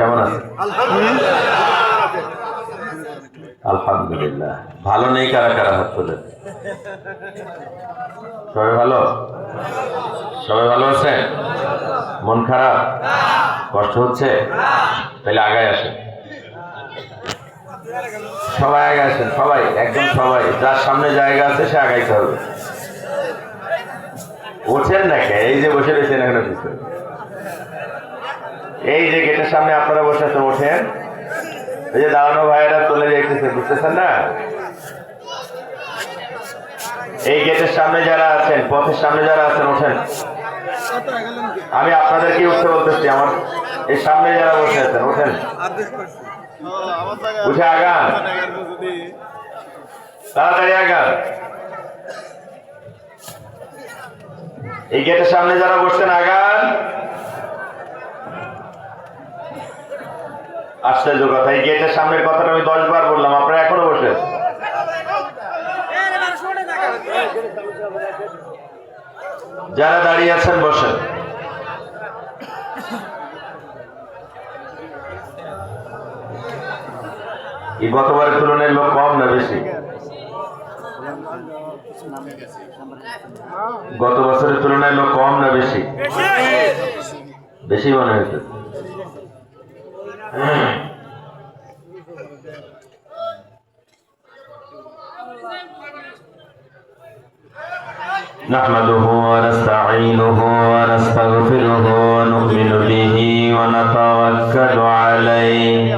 কেমন আছে? আলহামদুলিল্লাহ। ভালো নেই কারা কারা হাত তোলেন? সবাই ভালো? সবাই ভালো আছে? মন খারাপ? কষ্ট হচ্ছে? তাহলে আগায় আসেন, সবাই আগে আসেন, সবাই একদম সবাই, যার সামনে জায়গা আছে সে আগাইতে হবে। ওঠেন নাকি? এই যে বসে রয়েছেন এখানে পিছনে, এই যে গেটের সামনে আপনারা বসে আছেন, ওঠেন। এই যে দাঁড়ানো ভাইয়েরা চলে যাইতেছে, বুঝতেছেন না? এই গেটের সামনে যারা আছেন, পথের সামনে যারা আছেন, ওঠেন। আমি আপনাদেরকে উঠতে বলতেছি, আমার এই সামনে যারা বসে আছেন ওঠেন, উঠে আগান, তাড়াতাড়ি আগান। এই গেটের সামনে যারা বসছেন আগান। আশ্চর্য কথা, এই গেটের সামনের কথাটা আমি 10 বার বললাম, আপনারা এখনো বসে। যারা দাঁড়িয়ে আছেন বসেন। এই গতবারের তুলনায় লোক কম না বেশি? গত বছরের তুলনায় লোক কম না বেশি? বেশি মনে হয়েছে। نحمده ونستعينه ونستغفره ونؤمن به ونتوكل عليه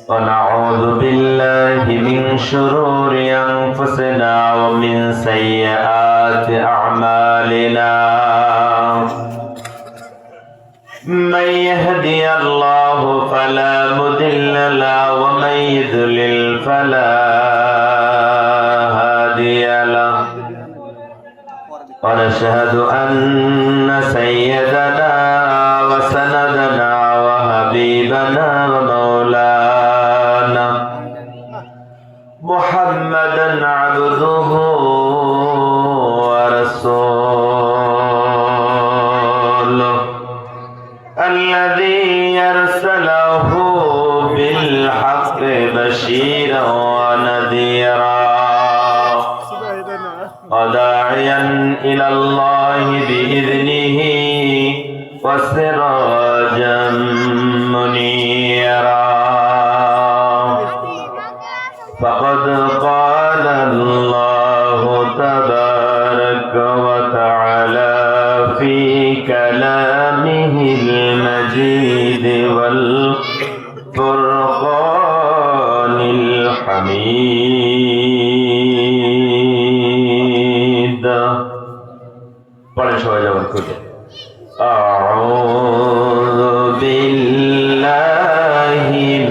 ونعوذ بالله من شرور أنفسنا ومن سيئات أعمالنا من يهدي الله فلا مضل له ومن يضلل فلا هادي له ونشهد أن سيدنا وسندنا وحبيبنا ومولانا محمدا عبده ورسوله الذي أرسله بالحق بشيرا ونذيرا وداعيا إلى الله بإذنه وسراجا منيرا فقد قال الله تبارك وتعالى في كلامه المجيد والفرقان الحميد. পরে সবাই যাবেন খুঁজে। أعوذ بالله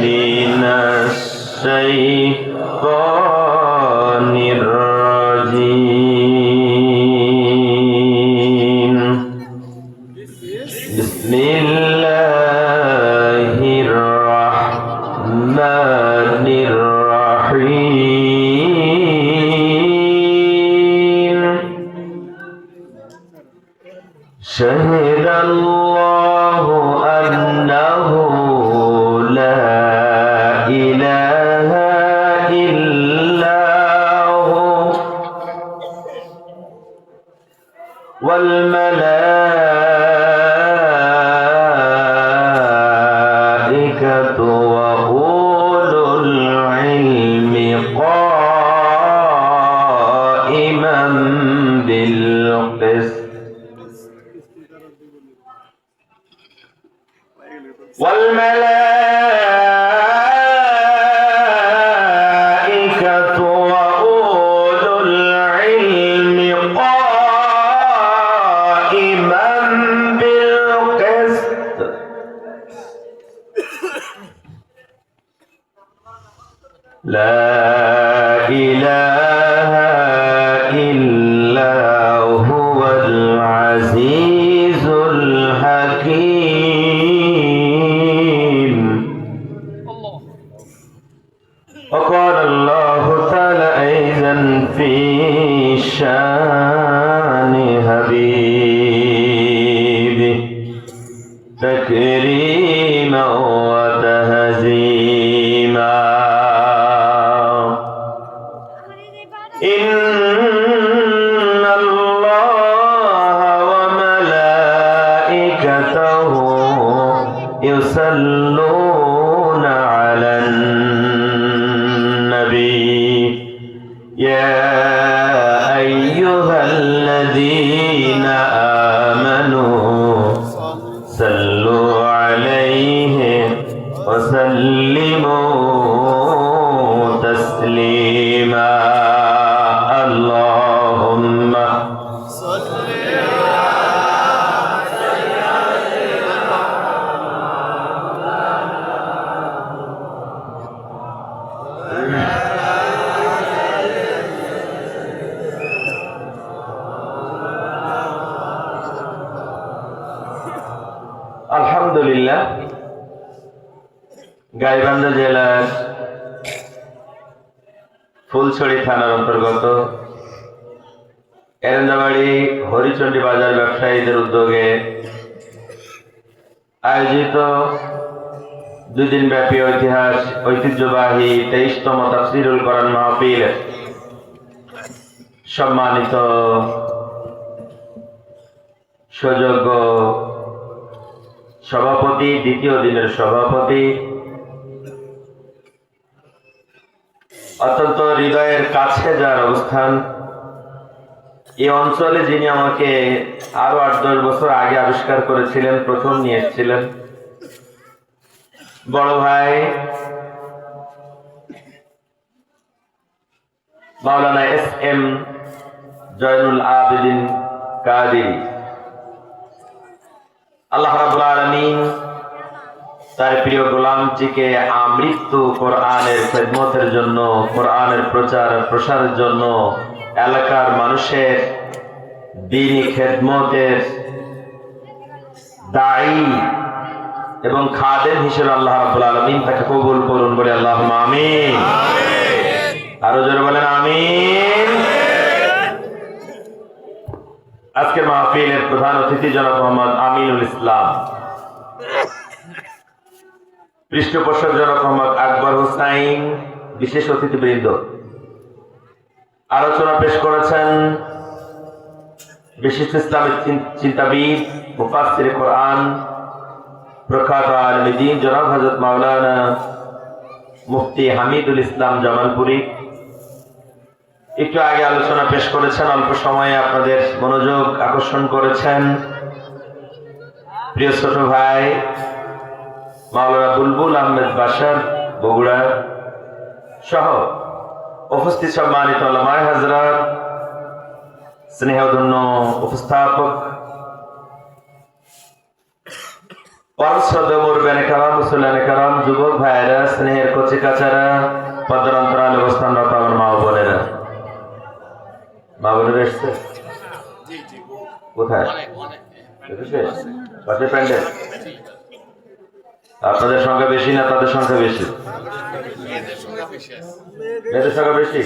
من الشيطان الرجيم. بسم الله الرحمن الرحيم. شهد الله أنه لا إله إلا هو والملائكة وأولو العلم قائما بالقسط والملائكة وأولو العلم قائما بالقسط لا إله إلا هو العزيز الحكيم. وقال الله تعالى أيضا في شان حبيبه تكريما وتهزيما إن الله وملائكته يصلون على النبي يا أيها الذين آمنوا صلوا عليه وسلموا تسليما اللهم صل আলহামদুলিল্লাহ গাইবান্ধা জেলার ফুলছড়ি থানার অন্তর্গত এরেন্দাবাড়ি হরিচণ্ডী বাজার ব্যবসায়ীদের উদ্যোগে আয়োজিত 2 দিন ব্যাপী ঐতিহ্যবাহী 23তম তাফসীরুল কোরআন মাহফিল সম্মানিত সুযোগ্য সভাপতি, দ্বিতীয় দিনের সভাপতি, অত্যন্ত হৃদয়ের কাছে যার অবস্থান, এই অঞ্চলে যিনি আমাকে আরো 8-10 বছর আগে আবিষ্কার করেছিলেন, প্রথম নিয়ে এসেছিলেন, বড় ভাই মাওলানা এস.এম. জয়নুল আবেদিন কাদেরী, আল্লাহ রাব্বুল আলামিন তার প্রিয় গোলামটিকে আমৃত্যু কোরআনের খেদমতের জন্য, কোরআনের প্রচার প্রসারের জন্য, এলাকার মানুষের দ্বীনি খেদমতের দায়ী এবং খাদেম হিসেবে আল্লাহ রাব্বুল আলামিন তাকে কবুল করুন বলে আল্লাহুম্মা আমিন। আরো জোরে বলেন আমিন। আজকের মাহফিলের প্রধান অতিথি জনাব মোহাম্মদ আমিনুল ইসলাম, পৃষ্ঠপোষক জনাব মোহাম্মদ আকবর হুসাইন, বিশেষ অতিথিবৃন্দ। আলোচনা পেশ করেছেন বিশিষ্ট ইসলামিক চিন্তাবিদ, মুফাসসিরে কোরআন, প্রখ্যাত আলেমে দ্বীন জনাব হযরত মাওলানা মুফতি হামিদুল ইসলাম জামালপুরী। একটু আগে আলোচনা পেশ করেছেন, অল্প সময়ে আপনাদের মনোযোগ আকর্ষণ করেছেন প্রিয় ছোট ভাই মাওলানা বুলবুল আহমেদ বাশার বগুড়া সহ উপস্থিত সম্মানিত উলামায়ে হযরত, স্নেহধন্য উপস্থাপক, কারাম, যুবক ভাইয়েরা, স্নেহের কচি কাচারা, পদ্মান্তরাল অবস্থানরত আমার মা ও বোনেরা। মা বোনেরা এসছে কোথায়? পাশে প্যান্ডেল। আপনাদের সংখ্যা বেশি না তাদের সংখ্যা বেশি? মেয়েদের সংখ্যা বেশি,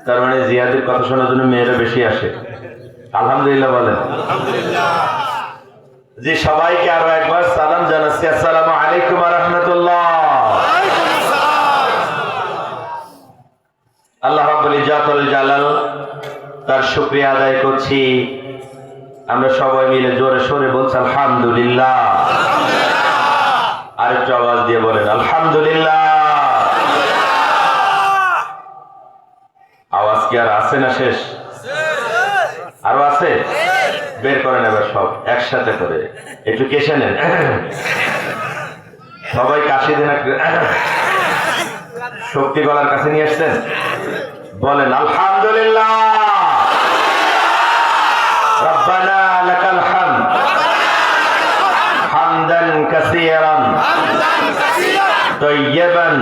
তার মানে জিয়াদের কথা শোনার জন্য মেয়েরা বেশি আসে। আলহামদুলিল্লাহ বলেন। জি, সবাইকে আরো একবার সালাম জানাচ্ছি, আসসালামু আলাইকুম ওয়া রাহমাতুল্লাহ। আল্লাহ রাব্বুল ইজ্জাতুল জালাল তার শুকরিয়া আদায় করছি। আমরা সবাই মিলে জোরে সোরে বলছি আলহামদুলিল্লাহ। আরেকটু আওয়াজ দিয়ে বলেন আলহামদুলিল্লাহ। আওয়াজ কি আর আছে না শেষ? আরো আছে? বের করেন এবার সব একসাথে করে, একটু কেশে নেন সবাই, কাশি দেন, শক্তি গলার কাছে নিয়ে আসছেন, বলেন আলহামদুলিল্লাহ। রব্বানা লাকাল হামদ হামদান কাসীরান তাইয়্যিবান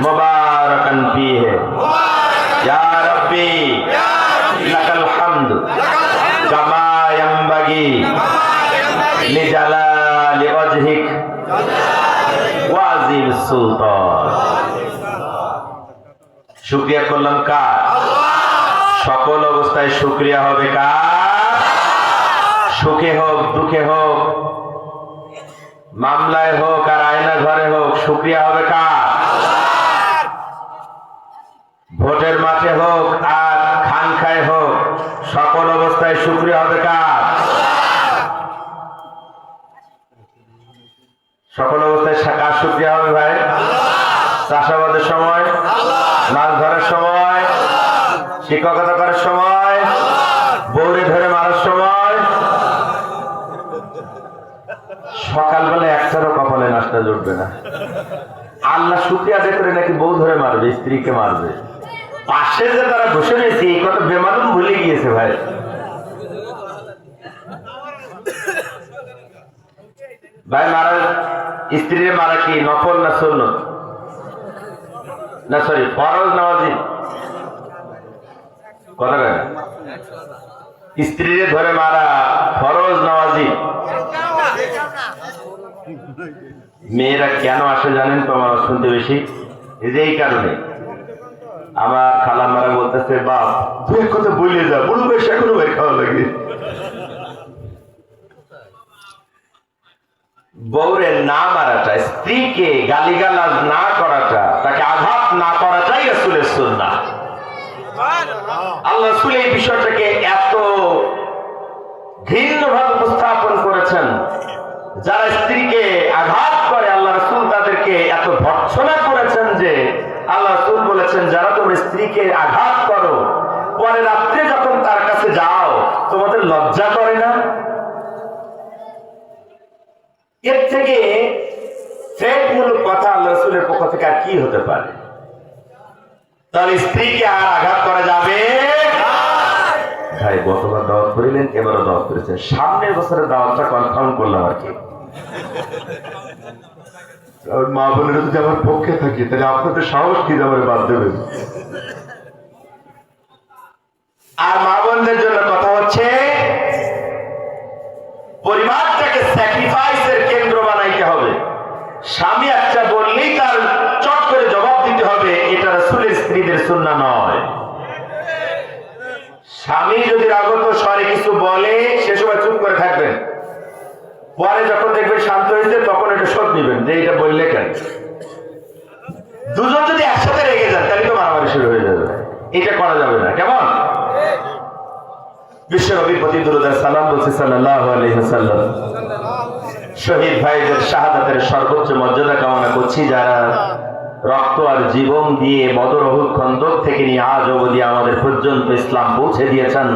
মুবারাকান ফীহি ইয়া রাব্বি লাকাল হামদ কামা ইয়ানবাগি লিজালালি ওয়াজহিক ওয়া আযীমিস সুলতান। শুকরিয়া করলাম কার? সকল অবস্থায় শুকরিয়া হবে কার? সুখে হোক দুঃখে হোক, মামলায় হোক আর আয়না ঘরে হোক, শুকরিয়া হবে কার? ভোটের মাঠে হোক আর খানখায় হোক, সকল অবস্থায় শুকরিয়া হবে কার? সকল অবস্থায় কার শুকরিয়া হবে ভাই? চাষাবাদের সময়, মাছ ধরার সময়, শিক্ষকতা করার সময়, বউরে ধরে মারার সময়। সকালবেলা একটারও কপালে নাস্তা জুটবে না। আল্লাহ শুকরিয়া আদায় করে নাকি বউ ধরে মারবে, স্ত্রীকে মারবে। পাশে যে তারা বসে রয়েছে এই কথা বেমালুম ভুলে গিয়েছে ভাই। ভাই মারা, স্ত্রীর মারা কি নফল না সুন্নত? না সরি, ফরজ না ওয়াজিব? কথা কয় না। স্ত্রীর ধরে মারা ফরজ না ওয়াজিব? মেয়েরা কেন আসে জানেন তো আমার শুনতে বেশি? এই কারণে আমার খালাম্মারা বলতেছে, বাপ তুই এক কথা বলে যা, বুড়ো বয়স এখনো বের খাওয়া লাগে। বউরে না মারাটা, স্ত্রীকে গালিগালাজ না করাটা, তাকে আঘাত না করাটাই রাসূলের সুন্নাহ। আল্লাহ রাসূল এই বিষয়টাকে এত ভিন্নভাবে উপস্থাপন করেছেন। যারা স্ত্রীকে আঘাত করে আল্লাহ রাসূল তাদেরকে এত ভর্ৎসনা করেছেন যে আল্লাহ রাসূল বলেছেন, যারা তোমার স্ত্রীকে আঘাত করো, পরে রাত্রে যখন তার কাছে যাও তোমাদের লজ্জা করে না? এর থেকে ফেকমূলক কথা আল্লাহ রাসূলের পক্ষ থেকে আর কি হতে পারে? তাহলে স্ত্রীকে আর আঘাত করা যাবে ভাই? গতবার দাওয়াত করিলেন, এবারও দাওয়াত করেছেন, সামনের বছরের দাওয়াতটা কনফার্ম করলাম আর কি। মা বোনেরা যদি আমার পক্ষে থাকে তাহলে আপনাদের সাহস কি আমার বাদ দেবেন? আর মা বোনদের জন্য কথা হচ্ছে, পরিবারটাকে স্যাক্রিফাইসের কেন্দ্র বানাইতে হবে। স্বামী একটা বললেই তার চট করে জবাব দিতে হবে, এটা রাসূলের স্ত্রীদের সুন্নাহ নয়। স্বামী যদি রাগত স্বরে কিছু বলে সে সময় চুপ করে থাকবেন, পরে যখন দেখবেন শান্ত হয়েছে তখন এটা শোধ নিবেন যে এটা বললে কেন। দুজন যদি একসাথে রেগে যান তাহলে তো মারামারি শুরু হয়ে যাবে, এটা করা যাবে না। কেমন? বিশ্ব নবীর প্রতি দুরূদ আর সালাম বলছি সাল্লাল্লাহু আলাইহি ওয়াসাল্লাম। শহীদ ভাইদের শাহাদাতের সর্বোচ্চ মর্যাদা কামনা করছি, যারা রক্ত আর জীবন দিয়ে বদর, উহুদ, খন্দক থেকে নিয়ে আজ অবধি আমাদের পর্যন্ত ইসলাম পৌঁছে দিয়েছেন।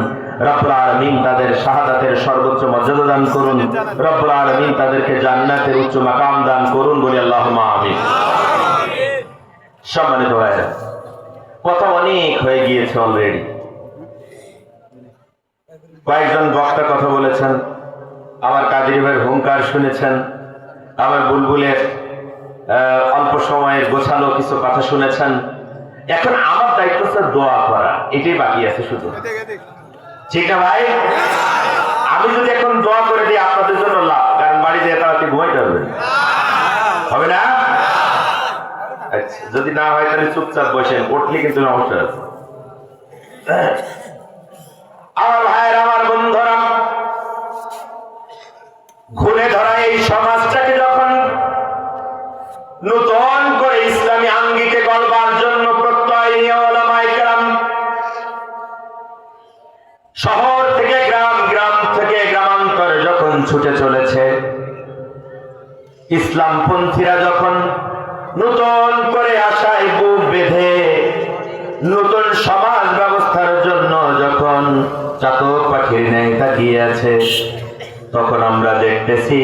রব্বুল আলামিন তাদের শাহাদাতের সর্বোচ্চ মর্যাদা দান করুন। রব্বুল আলামিন তাদেরকে জান্নাতের উচ্চ মাকাম দান করুন, বলি আল্লাহুম্মা আমিন। সম্মানিত ভাইরা, কথা অনেক হয়ে গিয়েছে অলরেডি। কয়েকজন বক্তা কথা বলেছেন, আমার কাদির ভাইয়ের হুঙ্কার শুনেছেন, আমার বুলবুলের অল্প সময়ের গোছালো কিছু কথা শুনেছেন। এখন আমার দায়িত্ব হচ্ছে দোয়া করা, এটাই বাকি আছে শুধু। ঠিক না ভাই? আমি যদি এখন দোয়া করে দিই আপনাদের জন্য লাভ, কারণ বাড়িতে তাড়াতাড়ি ঘুমাইতে হবে, হবে না? আচ্ছা, যদি না হয় তাহলে চুপচাপ বসেন, উঠলে কিন্তু সমস্যা আছে। আমার ভাইয়ের, আমার বন্ধুরা, ঘুরে ধরা এই সমাজটাকে যখন নতুন করে ইসলামী আঙ্গিকে গড়বার জন্য প্রত্যয় নিয়ে উলামায়ে কেরাম শহর থেকে গ্রাম, গ্রাম থেকে গ্রামান্তরে যখন ছুটে চলেছে, ইসলামপন্থীরা যখন নতুন করে আশায় বুক বেঁধে নতুন সমাজ ব্যবস্থার জন্য যখন চাতক পাখির ন্যায় তাকিয়ে আছে, তখন আমরা দেখতেছি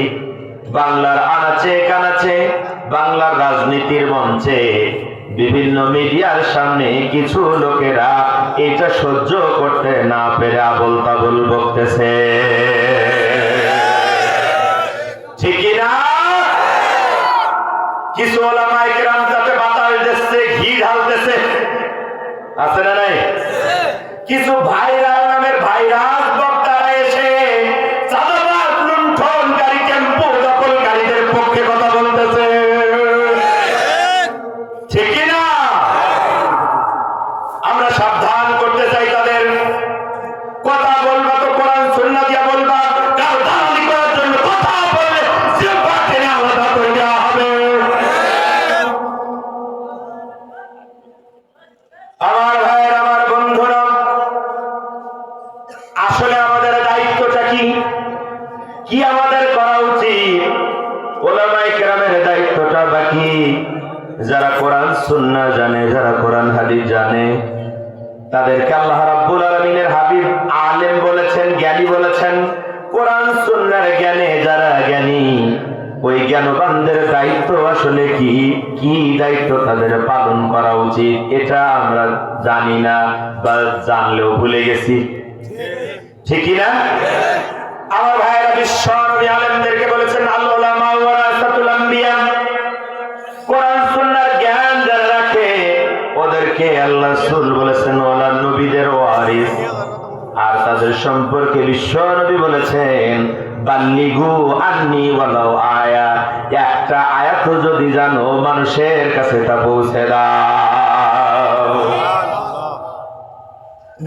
বাংলার আনাচে কানাচে, বাংলার রাজনীতির মঞ্চে, বিভিন্ন মিডিয়ার সামনে কিছু লোকেরা এটা সহ্য করতে না পেরে আবল তাবল বকতেছে। ঠিক না? কিছু উলামায়ে কেরাম তাতে বাতাস দিচ্ছে, ঘি ঢালতেছে, আছে না নাই? কিছু ভাইরাল নামের ভাইরাস বক্তারা এসে চাঁদাবাজ, লুণ্ঠনকারী, টেম্পো দখলকারীদের পক্ষে কথা বলতেছে। ঠিক না? আমরা সাবধান করতে চাই তাদের। কথা বলবা তো কোরআন সুন্নাহ দিয়া বলবা, কারো দালালি করার জন্য কথা বললে জিহ্বা টেনে আল্লাহ সুন্নাহ জানে, যারা কোরআন হাদিস জানে, তাদেরকে আল্লাহ রাব্বুল আলামিনের হাবিব আলেম বলেছেন, জ্ঞানী বলেছেন। কোরআন সুন্নাহর জ্ঞানে যারা জ্ঞানী, ওই জ্ঞানবানদের দায়িত্ব আসলে কি কি দায়িত্ব তাদের পালন করা উচিত, এটা আমরা জানি না, বা জানলেও ভুলে গেছি। ঠিকই না? আমার ভাইয়েরা, বিশ্ব নবী আলেমদেরকে বলেছেন আল উলামা ওয়ারাসাতুল আম্বিয়া। কোরআন সুন্নাহর জ্ঞান যারা রাখে ওদেরকে আল্লাহ রাসূল বলেছেন ওরা নবীদের ওয়ারিস। আর তাদের সম্পর্কে বিশ্ব নবী বলেছেন বাল্লিগু আন্নি ওয়ালাউ আয়া, একটা আয়াত যদি জানো মানুষের কাছে তা পৌঁছে দাও।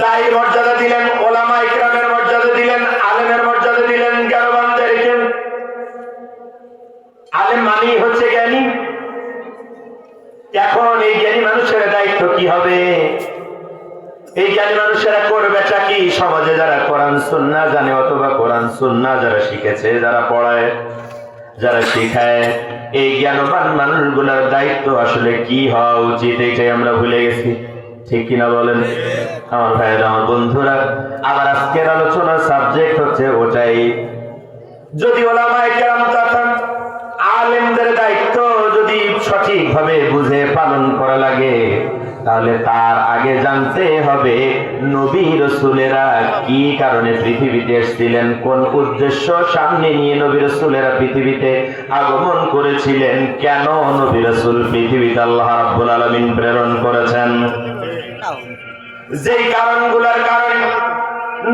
দায়ী মর্যাদা দিলেন, ওলামা ইকরামের মর্যাদা দিলেন, আলেমের মর্যাদা দিলেন, জ্ঞানবানদেরকে। আলেম মানেই হচ্ছে জ্ঞানী। এখন এই জ্ঞানী মানুষের দায়িত্ব কি হবে? এই জ্ঞানী মানুষেরা করবেটা কি? সমাজে যারা কোরআন সুন্নাহ জানে অথবা কোরআন সুন্নাহ যারা শিখেছে, যারা পড়ায়, যারা শিখায়, এই জ্ঞানবান মানুষগুলোর দায়িত্ব আসলে কি হওয়া উচিত, এইটাই আমরা ভুলে গেছি। ঠিক কিনা বলেন আমার ভাইয়েরা, আমার বন্ধুরা? আবার আজকের আলোচনার সাবজেক্ট হচ্ছে ওটাই। যদি ওলামায়ে কেরাম তথা আলেমদের দায়িত্ব যদি সঠিকভাবে বুঝে পালন করা লাগে, তাহলে তার আগে জানতে হবে নবী রাসূলেরা কি কারণে পৃথিবীতে এসেছিলেন, কোন উদ্দেশ্য সামনে নিয়ে নবী রাসূলেরা পৃথিবীতে আগমন করেছিলেন, কেন নবী রাসূল পৃথিবীতে আল্লাহ রাব্বুল আলামিন প্রেরণ করেছেন। যেই কারণগুলোর কারণে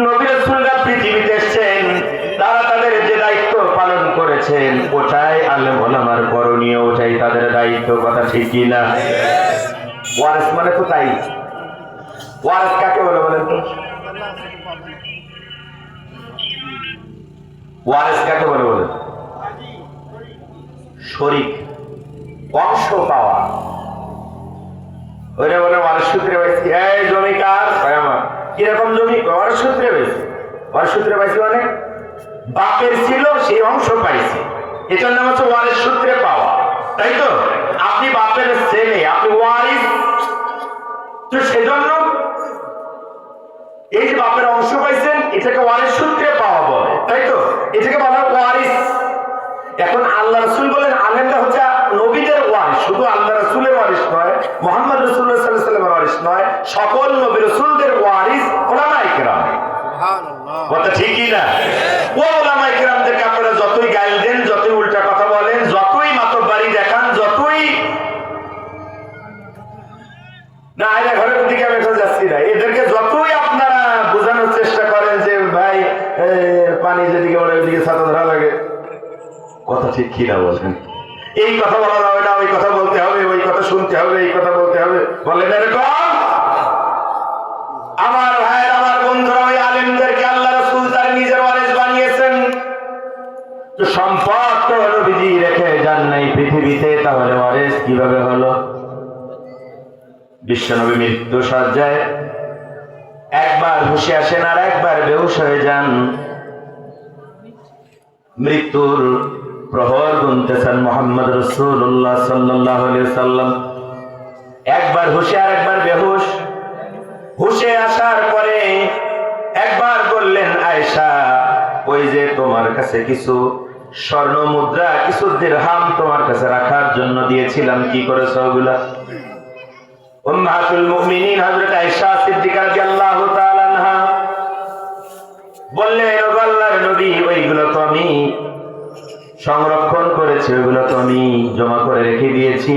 নবী রাসূলরা পৃথিবীতে এসেছেন, তারা তাদের যে দায়িত্ব পালন করেছেন, ওটাই আলেম ওলামার করণীয়, ওটাই তাদের দায়িত্ব। কথা ঠিক কি না? ওয়ারিস মানে তো তাই। ওয়ারিস কাকে বলে বলেন তো? ওয়ারিস কাকে বলে বলেন? শরীক, অংশ পাওয়া, ওইটা বলে ওয়ারিস সূত্রে পাইছি। এই জমি কার? আমার। কিরকম জমি? ওয়ারিস সূত্রে পাইছি। ওয়ারিস সূত্রে পাইছি মানে বাপের ছিল, সেই অংশ পাইছে, এটার নাম হচ্ছে ওয়ারিস সূত্রে পাওয়া, তাই তো? আপনি বাপের ছেলে, আপনি ওয়ারিস, তো সেজন্য এই যে বাপের অংশ পাইছেন, এটাকে ওয়ারিস সূত্রে পাওয়া বলে, তাই তো? এটাকে বলা ওয়ারিস। এখন আল্লাহ রাসূল বলেন আলেমরা হচ্ছে নবীদের ওয়ারিস। শুধু আল্লাহ রাসূলের ওয়ারিস নয়, মুহাম্মদ রাসূলুল্লাহ সাল্লাল্লাহু আলাইহি ওয়াসাল্লামের ওয়ারিস নয়, সকল নবী রাসূলদের ওয়ারিস উলামায়ে কেরাম। সুবহানাল্লাহ। কথা ঠিক কি না? ও উলামায়ে কেরামদেরকে আপনারা যতই গাইল দেন, যতই উল্টা কথা বলেন, যতই মাতব্বারি দেখান, যতই না এরা ঘরের দিকে আমি এখন যাচ্ছি না, এদেরকে যতই আপনারা বোঝানোর চেষ্টা করেন যে ভাই পানি যেদিকে ওরা ওইদিকে ছাতা ধরা লাগে, কথা ঠিক কি না বলেন? এই কথা বলা যাবে না, ওই কথা বলতে হবে, ওই কথা শুনতে হবে, এই কথা বলতে হবে, বলেন এরকম? আমার ভাই, আমার বন্ধুরা, ওই আলেমদেরকে আল্লাহ রাসূল তার নিজের ওয়ারিস বানিয়েছেন। তো সম্পদ তো নবীজি রেখে যান নাই পৃথিবীতে, তাহলে ওয়ারিস কিভাবে হলো? বিশ্বনবী মৃত্যু সজ্জায় একবার হুঁশে আসেন আর একবার বেহুশ হয়ে যান। মৃত্যুর প্রহর গুনতেছেন মুহাম্মদ রাসূলুল্লাহ সাল্লাল্লাহু আলাইহি ওয়াসাল্লাম। একবার হুঁশে আর একবার বেহুশ। হুঁশে আসার পরে একবার বললেন আয়েশা, ওই যে তোমার কাছে কিছু স্বর্ণ মুদ্রা, কিছু দিরহাম তোমার কাছে রাখার জন্য দিয়েছিলাম, কি করেছো ওগুলা? উম্মাতুল মুমিনিন হযরত আয়েশা সিদ্দিকা রাদিয়াল্লাহু তাআলা আনহা বললেন, ও আল্লাহর নবী, ওইগুলো তো আমি সংরক্ষণ করেছি, ওইগুলো তো আমি জমা করে রেখে দিয়েছি।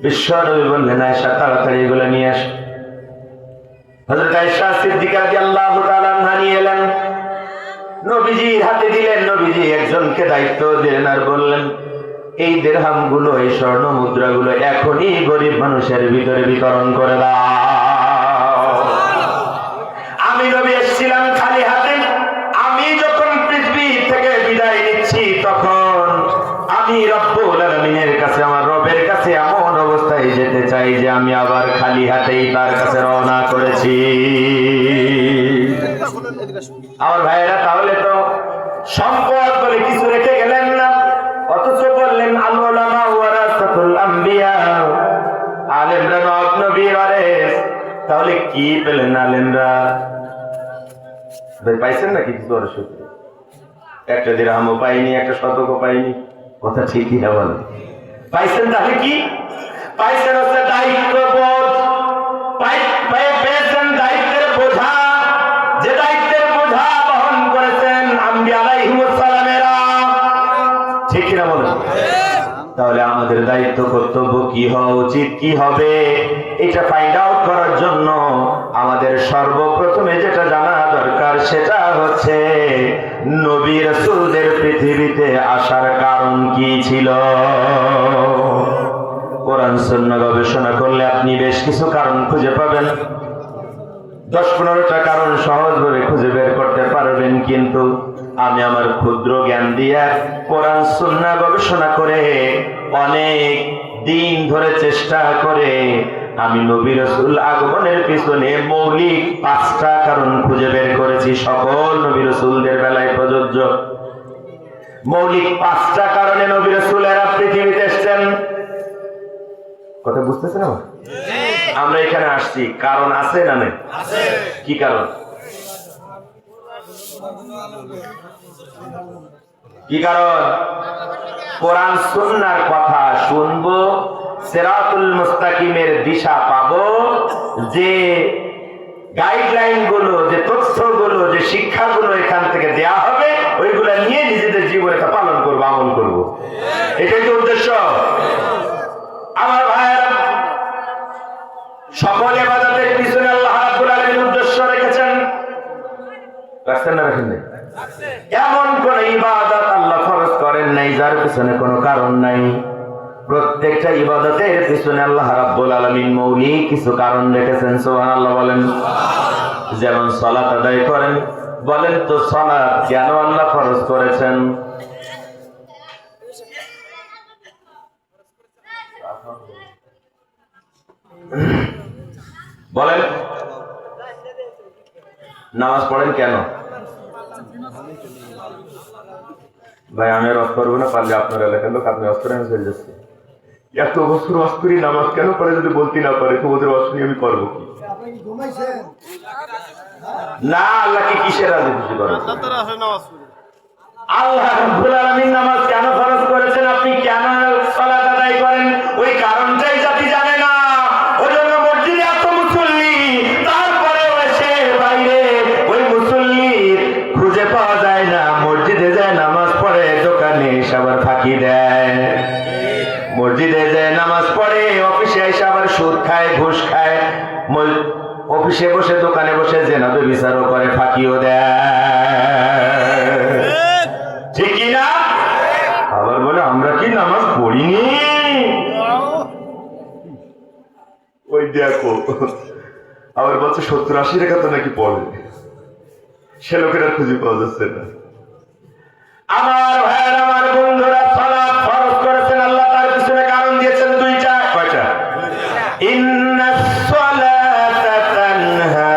বিশ্বনবী বললেন, আয়েশা তাড়াতাড়ি এগুলো নিয়ে আস। হযরত আয়েশা সিদ্দিকা রাদিয়াল্লাহু তাআলা আনহা নিয়ে এলেন, নবীজির হাতে দিলেন। নবীজি একজনকে দায়িত্ব দিলেন আর বললেন, এই দিরহাম গুলো, এই স্বর্ণ মুদ্রা গুলো এখনই গরিব মানুষের ভিতরে বিতরণ করে দাও। আমি নবী এসেছিলাম খালি হাতে। আমি যখন পৃথিবী থেকে বিদায় নিচ্ছি, তখন আমি রব্বুল আলামিনের কাছে, আমার রবের কাছে এমন অবস্থায় যেতে চাই যে আমি আবার খালি হাতেই তার কাছে রওনা করেছি। আমার ভাইয়েরা, তাহলে তো সম্পদ বলে কিছু রেখে গেলেন না, অথচ বললেন আল উলামা ওয়ারাসাতুল আম্বিয়া, কি পেলেন আলেমরা? পাইছেন নাকি কিছু? একটা দিরহামও পাইনি, একটা শতকও পাইনি। কথা ঠিকই না বলে? পাইছেন তাহলে কি পাইছেন? হচ্ছে দায়িত্ববোধ, পেয়েছেন দায়িত্বের বোঝা। যে দায়িত্বের বোঝা বহন করেছেন আম্বিয়া আলাইহিমুস সালামেরা, ঠিক না বলেন? তাহলে আমাদের দায়িত্ব কর্তব্য কি হওয়া উচিত, কি হবে, এটা ফাইন্ড আউট করার জন্য আমাদের সর্বপ্রথমে যেটা জানা দরকার সেটা হচ্ছে নবী রাসূলদের পৃথিবীতে আসার কারণ কি ছিল। কোরআন সুন্নাহ গবেষণা করলে আপনি বেশ কিছু কারণ খুঁজে পাবেন, 10-15টা কারণ সহজভাবে খুঁজে বের করতে পারবেন। কিন্তু আমি আমার ক্ষুদ্র জ্ঞান দিয়ে কোরআন সুন্নাহ গবেষণা করে অনেক দিন ধরে চেষ্টা করে আমি নবী রাসূল আগমনের পিছনে মৌলিক 5টা কারণ খুঁজে বের করেছি। সকল নবী রাসূলদের বেলায় প্রযোজ্য মৌলিক 5টা কারণে নবী রাসূলেরা পৃথিবীতে এসেছেন। কথা বুঝতেছেন? আমরা এখানে আসছি, কারণ আছে না নেই? কি কারণ? কি কারণ? কোরআন সুন্নাহর কথা শুনবো, সিরাতুল মুস্তাকিমের দিশা পাবো, যে গাইডলাইন গুলো, যে তথ্যগুলো, যে শিক্ষাগুলো এখান থেকে দেয়া হবে, ওইগুলো নিয়ে নিজেদের জীবনে পালন করবো, আমল করবো। এটাই তো উদ্দেশ্য। আমার ভাইয়েরা, সকল ইবাদতের পিছনে আল্লাহ রাব্বুল আলামিন উদ্দেশ্য রেখেছেন। রাখছেন না রাখেন নাই? এমন কোন ইবাদত আল্লাহ ফরজ করেন নাই যার পিছনে কোনো কারণ নাই। প্রত্যেকটা ইবাদতের পিছনে আল্লাহ রাব্বুল আলামিন মৌলিক কিছু কারণ রেখেছেন। সুবহানাল্লাহ বলেন। যেমন সালাত আদায় করেন, বলেন তো সালাত কেন আল্লাহ ফরজ করেছেন? বলেন। নামাজ পড়েন কেন? ভাই আমি আর অফ করবো না, পারলে আপনার এলাকার লোক, আপনি অফ করে আমি চলে যাচ্ছি। এত বছর অফ করি, নামাজ কেন পড়ে যদি বলতে না পারে তো ওদের অফ আমি করবো কি? না, আল্লাহকে কিসের রাজি খুশি করেন? আল্লাহ রাব্বুল আলামিন নামাজ কেন ফরজ করেছেন, আপনি কেন সালাত আদায় করেন, ওই কারণটাই জাতি জানে না। ওজন্য মসজিদে এত মুসল্লি, তারপরেও এসে বাইরে ওই মুসল্লির খুঁজে পাওয়া যায় না। মসজিদে যায় নামাজ পড়ে, দোকানে এসে আবার ফাঁকি দেয়। মসজিদে যায় নামাজ পড়ে, অফিসে এসে আবার সুদ খায়, ঘুষ খায়। অফিসে বসে, দোকানে বসে জেনা ব্যভিচারও করে, ফাঁকিও দেয়। ঠিক কিনা? আবার বলে আমরা কি নামাজ পড়িনি? ওই দেখো, আবার বলছে 70-80 রেখা তো নাকি পড়ে, সে লোকেরা খুঁজে পাওয়া যাচ্ছে না। আমার ভাইয়ের, আমার বন্ধুরা, সালাত ফরজ করেছেন আল্লাহ, তার পিছনে কারণ দিয়েছেন 2টা। কয়টা? ইন্নাস সালাতা তানহা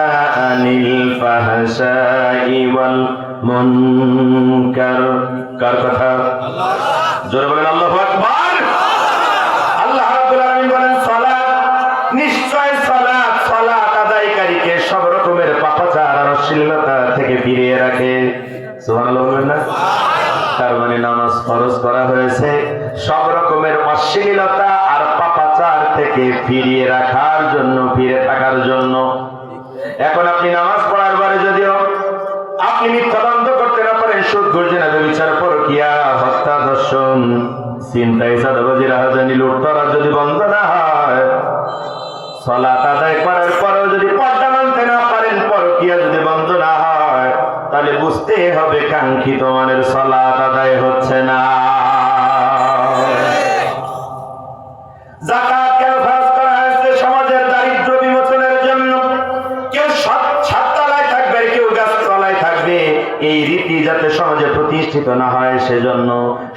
আনিল ফাহশাই ওয়াল মুনকার। কার কথা? জোরে বলেন আল্লাহু আকবার। আল্লাহ রাব্বুল আলামিন বলেন সালাত, নিশ্চয় সালাত সালাত আদায়কারীকে সব রকমের পাপাচার আর অশ্লীলতা থেকে ফিরিয়ে রাখে। সুবহানাল্লাহ বলবেন না? তার মানে নামাজ ফরজ করা হয়েছে সব রকমের অশ্লীলতা আর পাপাচার থেকে ফিরিয়ে রাখার জন্য, ফিরে থাকার জন্য। এখন আপনি নামাজ পড়ার পরে যদিও আপনি মিথ্যা বন্ধ করতে না পারেন, সুদ ঘুষ জেনা ব্যভিচার পরকিয়া হত্যা ধর্ষণ ছিনতাই চাঁদাবাজি রাহাজানি লুটতরা যদি বন্ধ না হয়, সালাত আদায় করার পরেও যদি পর্দা মানতে না পারেন, পরকিয়া যদি বন্ধ না হয়, তাহলে বুঝতে হবে কাঙ্ক্ষিত মানের সালাত আদায় হচ্ছে না। যাকাত কেন ফরজ করা হয়েছে? সমাজের দারিদ্র্য বিমোচনের জন্য। কেউ ছাদতলায় থাকবে, কেউ গাছতলায় থাকবে, এই রীতি যাতে সমাজে প্রতিষ্ঠিত না হয় সেজন্য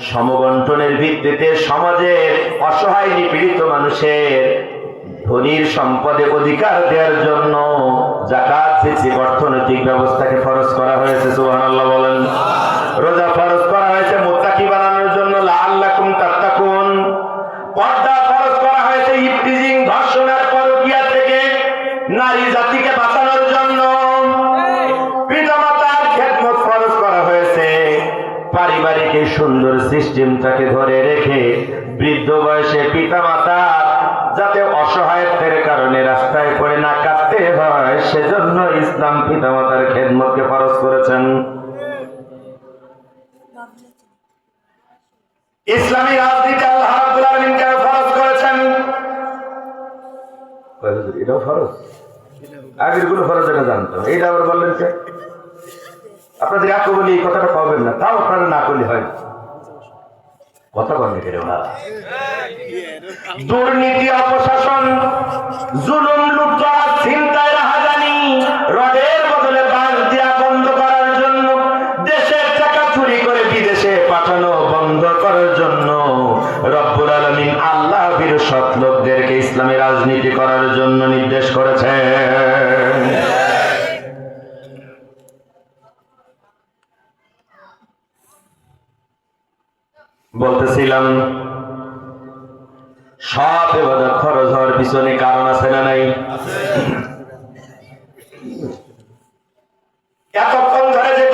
সমবন্টনের ভিত্তিতে সমাজের অসহায় নিপীড়িত মানুষের ধনীর সম্পদে অধিকার দেওয়ার জন্য যাকাত ভিত্তিক অর্থনৈতিক ব্যবস্থাকে ফরজ করা হয়েছে। সুবহানাল্লাহ বলেন। রোজা ফরজ করা হয়েছে মুত্তাকি বানানোর জন্য, লাআল্লাকুম তাত্তাকুন। পর্দা ফরজ করা হয়েছে ইফতিজিং, ধর্ষণ আর পরকীয়া থেকে নারী জাতিকে সিস্টেমটাকে ধরে রেখে বৃদ্ধ বয়সে পিতামাতা যাতে অসহায়ত্বের কারণে রাস্তায় পড়ে না কাটতে হয়, সেজন্য ইসলাম পিতামাতার খেদমতকে ফরজ করেছেন। ইসলামী রাজনীতি আল্লাহ রাব্বুল আলামিন কেন ফরজ করেছেন? এটাও ফরজ, আগের গুলো ফরজ এটা জানতো, এইটা আবার বললেন কে? আপনাদের এত বলি এই কথাটা পাবেন না, তাও আপনারা না করলে হয়। কথা বলেন কেন? দুর্নীতি, অপশাসন, জুলুম, লুটপাট, ছিনতাই, রাহাজানি রডের বদলে বাঁশ দিয়া বন্ধ করার জন্য, দেশের টাকা চুরি করে বিদেশে পাঠানো বন্ধ করার জন্য রব্বুল আলামিন আল্লাহ বীর সৎ লোকদেরকে ইসলামী রাজনীতি করার জন্য নির্দেশ করেছেন। বলতেছিলাম সব ইবাদত খরচ হওয়ার পিছনে কারণ আছে না নাই? এতক্ষণ ধরে যে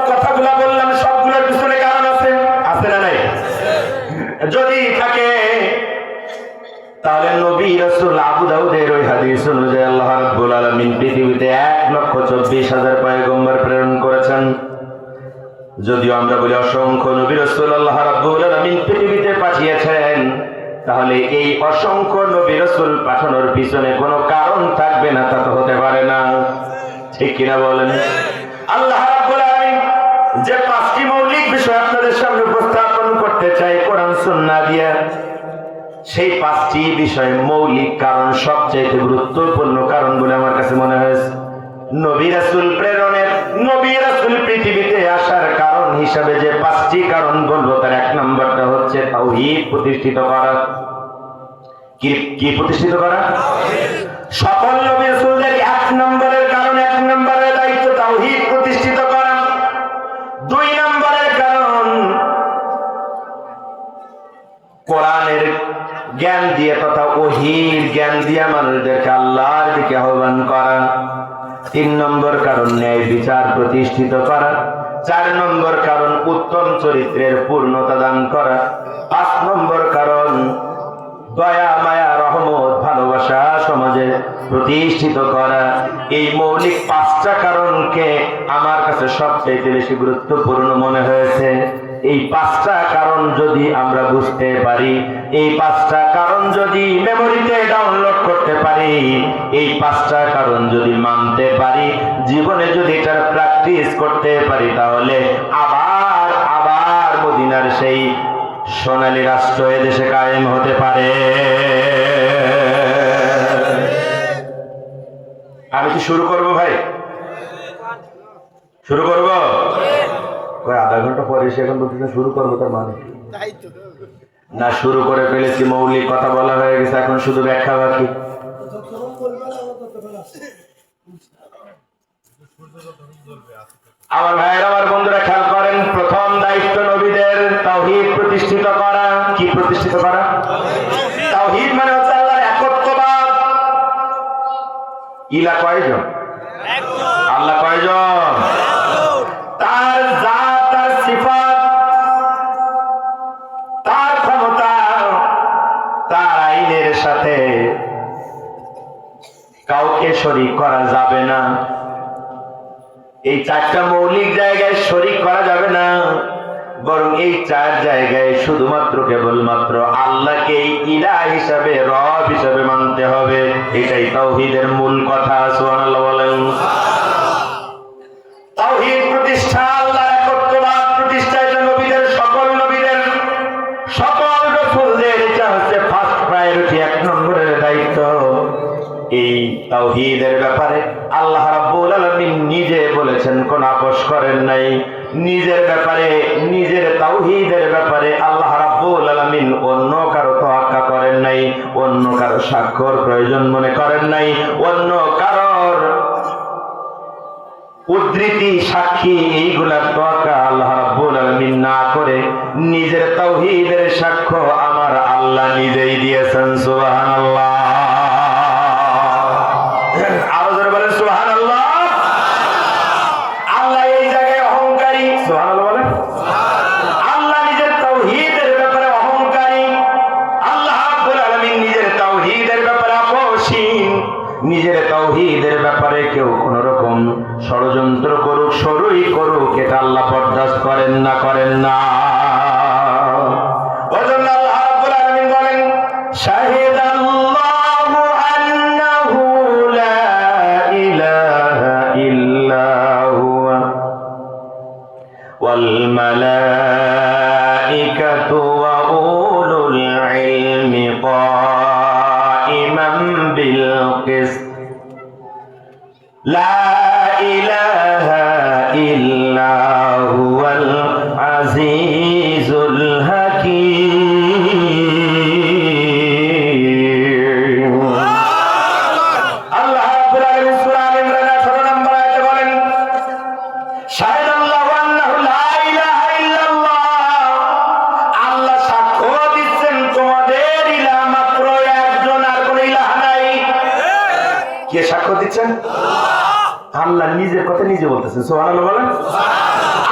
কথাগুলো বললাম সবগুলোর পিছনে কারণ আছে, আছে না নাই? যদি থাকে তাহলে নবী রাসূল আবু দাউদের ওই হাদিস অনুযায়ী আল্লাহ রাব্বুল আলামিন পৃথিবীতে 1,24,000 পয়গম্বর প্রেরণ করেছেন। যদিও আমরা বলি অসংখ্য নবী রাসূল আল্লাহ রাব্বুল আলামিন পৃথিবীতে পাঠিয়েছেন, তাহলে এই অসংখ্য নবী রাসূল পাঠানোর পিছনে কোনো কারণ থাকবে না তা তো হতে পারে না, ঠিক কিনা বলেন? আল্লাহ রাব্বুল আলামিন যে 5টি মৌলিক বিষয় আপনাদের সামনে উপস্থাপন করতে চাই কোরআন সুন্নাহ দিয়ে, সেই 5টি বিষয় মৌলিক কারণ, সবচেয়ে গুরুত্বপূর্ণ কারণ বলে আমার কাছে মনে হয়েছে। নবী রাসূল প্রেরণের, নবী রাসূল পৃথিবীতে আসার কারণ হিসাবে যে 5টি কারণ বলবো, তার 1 নম্বরটা হচ্ছে তাওহীদ প্রতিষ্ঠিত করা। কি প্রতিষ্ঠিত করা? সকল নবী রাসূলদের 1 নম্বরের কারণ, 1 নম্বরের দায়িত্ব তাওহীদ প্রতিষ্ঠিত করা। 2 নম্বরের কারণ কোরআনের জ্ঞান দিয়ে তথা ওহীর জ্ঞান দিয়ে মানুষদেরকে আল্লাহর দিকে আহ্বান করা। 3 নম্বর কারণ ন্যায় বিচার প্রতিষ্ঠিত করা। 4 নম্বর কারণ উত্তম চরিত্রের পূর্ণতা দান করা। 5 নম্বর কারণ দয়া, মায়া, রহমত, ভালোবাসা সমাজে প্রতিষ্ঠিত করা। এই মৌলিক 5টা কারণকে আমার কাছে সবচেয়ে বেশি গুরুত্বপূর্ণ মনে হয়েছে। এই 5টা কারণ যদি আমরা বুঝতে পারি, এই 5টা কারণ যদি মেমোরিতে ডাউনলোড করতে পারি, এই 5টা কারণ যদি মানতে পারি, জীবনে যদি এটার প্র্যাকটিস করতে পারি, তাহলে আবার মদিনার সেই সোনালী রাষ্ট্র এদেশে কায়েম হতে পারে। আমি কি শুরু করব ভাই? শুরু করব? আধা ঘন্টা পরে এসে এখন বলতে শুরু করবো, তার মানে না, শুরু করে ফেলেছি, মৌলিক কথা বলা হয়ে গেছে, এখন শুধু ব্যাখ্যা বাকি। আমার ভাইয়েরা, আমার বন্ধুরা খেয়াল করেন, প্রথম দায়িত্ব নবীদের তাওহীদ প্রতিষ্ঠিত করা। কি প্রতিষ্ঠিত করা? তাওহীদ মানে হচ্ছে আল্লাহর একত্ববাদ। ইলা কয়জন? আল্লাহ কয়জন? তার জাত, তার সিফাত, তার ক্ষমতা, তার আইনের সাথে কাউকে শরীক করা যাবে না। এই 4টা মৌলিক জায়গায় শরীক করা যাবে না, বরং এই 4 জায়গায় শুধুমাত্র কেবলমাত্র আল্লাহকে ইলাহ হিসাবে, রব হিসাবে মানতে হবে। এটাই তাওহীদের মূল কথা। সুবহানাল্লাহ বলেন। তাওহীদ প্রতিষ্ঠা, আল্লাহর একত্ববাদ প্রতিষ্ঠা, এটা নবীদের, সকল নবীদের, সকল রাসূলদের এটা হচ্ছে ফার্স্ট প্রায়োরিটি, 1 নম্বরের দায়িত্ব। এই তাওহীদের ব্যাপারে আল্লাহ রাব্বুল আলামিন নিজে বলেছেন, কোন আপোষ করেন নাই। নিজের ব্যাপারে, নিজের তাওহীদের ব্যাপারে আল্লাহ রাব্বুল আলামিন অন্য কারো তোয়াক্কা করেন নাই, অন্য কারো সাক্ষ্যর প্রয়োজন মনে করেন নাই, অন্য কারোর উদ্ধৃতি, সাক্ষী এইগুলার তোয়াক্কা আল্লাহ রাব্বুল আলামিন না করে নিজের তাওহীদের সাক্ষ্য আমার আল্লাহ নিজেই দিয়েছেন। সুবহানাল্লাহ। আরো জোরে বলেন সুবহানাল্লাহ। আল্লাহ এই জায়গায় অহংকারী। সুবহানাল্লাহ বলেন। আল্লাহ নিজের তাওহীদ লা ইলাহা ইল্লা হুয়াল আজিজুল হাকীম। আল্লাহ রাব্বুল আলামিন সূরা আল ইমরানের 18 নম্বর আয়াতে বলেন, শাহাদাল্লাহু আন্নাহু লা ইলাহা ইল্লাল্লাহ, আল্লাহ সাক্ষ্য দিচ্ছেন তোমাদের ইলাহ মাত্র একজন, আর কোন ইলাহ নাই। কে সাক্ষ্য দিচ্ছেন? আল্লাহ নিজের কথা নিজে বলতেছেন, সুবহানাল্লাহ বলেন।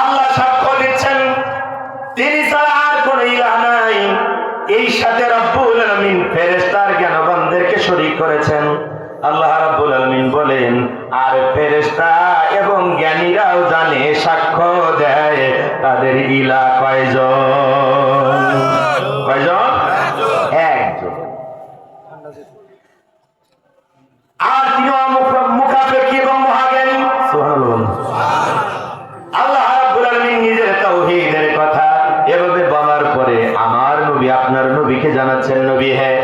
আল্লাহ সাক্ষ্য দিচ্ছেন তিনি ছাড়া আর কোন ইলাহ নাই। এই সাথে রব্বুল আলামিন ফেরেশতার জ্ঞানবানদেরকে শরীক করেছেন। আল্লাহ রাব্বুল আলামিন বলেন, আর ফেরেশতা এবং জ্ঞানীরাও জানে, সাক্ষ্য দেয় তাদের ইলাহ কয়জন? কয়জন? একজন। আর তিনিও মুখাপেক্ষী এবং মহাজ্ঞানী। সুবহানাল্লাহ। আল্লাহ রাব্বুল আলামিন নিজের তাওহীদের কথা এভাবে বলার পরে আমার নবী আপনার নবীকে জানাচ্ছেন, নবী হ্যাঁ,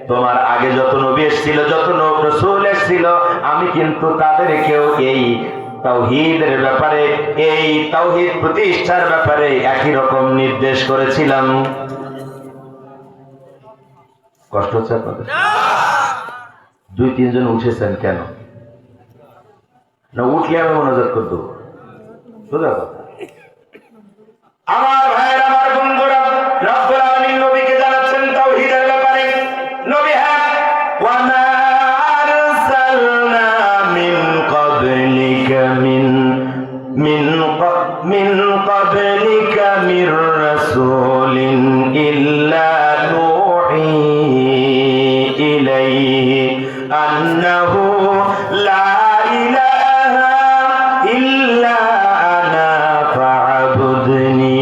তোমার আগে যত নবী এসেছিল, যত রাসূল এসেছিল, আমি কিন্তু তাদেরকেও এই তাওহীদের ব্যাপারে, এই তাওহীদ প্রতিষ্ঠার ব্যাপারে একই রকম নির্দেশ করেছিলাম। কষ্ট হচ্ছে আপনাদের? 2-3 জন উঠেছেন কেন? না উঠলে আমি মনোযোগ করবো, সোজা কথা। আমার ভাইয়ের, আমার বন্ধুরা, রব্বুল আলামিন নবীকে জানাচ্ছেন তাওহীদের ব্যাপারে, নবী হ্যাঁ, ওয়া মা আরসালনা মিন ক্বাবলিকা মিন ক্বাবলিকা মির রাসূলিন ইল্লা নূহি ইলাইহি আন্নাহু লা ইলাহা ইল্লা আনা ফা'বুদনি।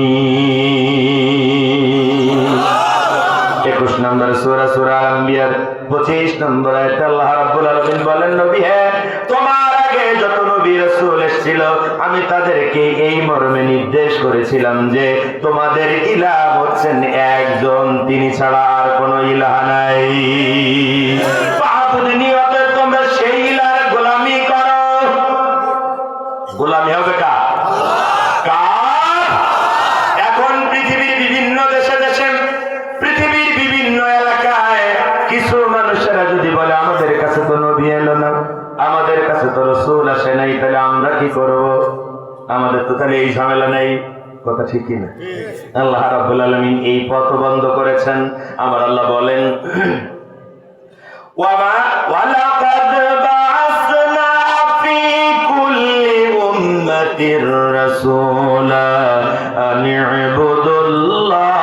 21 নম্বর সূরা সূরা আম্বিয়ার 25 নম্বর আয়াতে আল্লাহ রাব্বুল আলামিন বলেন, নবী হ্যাঁ, তোমার আগে যত নবী রাসূল এসেছিল, আমি তাদেরকে এই মর্মে নির্দেশ করেছিলাম যে তোমাদের ইলাহ হচ্ছেন একজন, তিনি ছাড়া আর কোনো ইলাহ নাই। ফা'বুদনি, অতএব তোমরা সেই ইলাহর গোলামি করো। গোলামি হবে কার? কার? এখন পৃথিবীর বিভিন্ন দেশে দেশে, পৃথিবীর বিভিন্ন এলাকায় কিছু মানুষেরা যদি বলে, আমাদের কাছে তো নবী এলো না, আমাদের কাছে তো রাসূল আসে নাই, তাহলে আমরা কি করব? আমাদের তো তাহলে এই ঝামেলা নেই। কথা ঠিক কি না? আল্লাহ রাব্বুল আলামিন এই পথ বন্ধ করেছেন। আমার আল্লাহ বলেন, ওয়ালাকাদ বা'আসনা ফি কুল্লি উম্মাতির রাসূলা আন ই'বুদুল্লাহ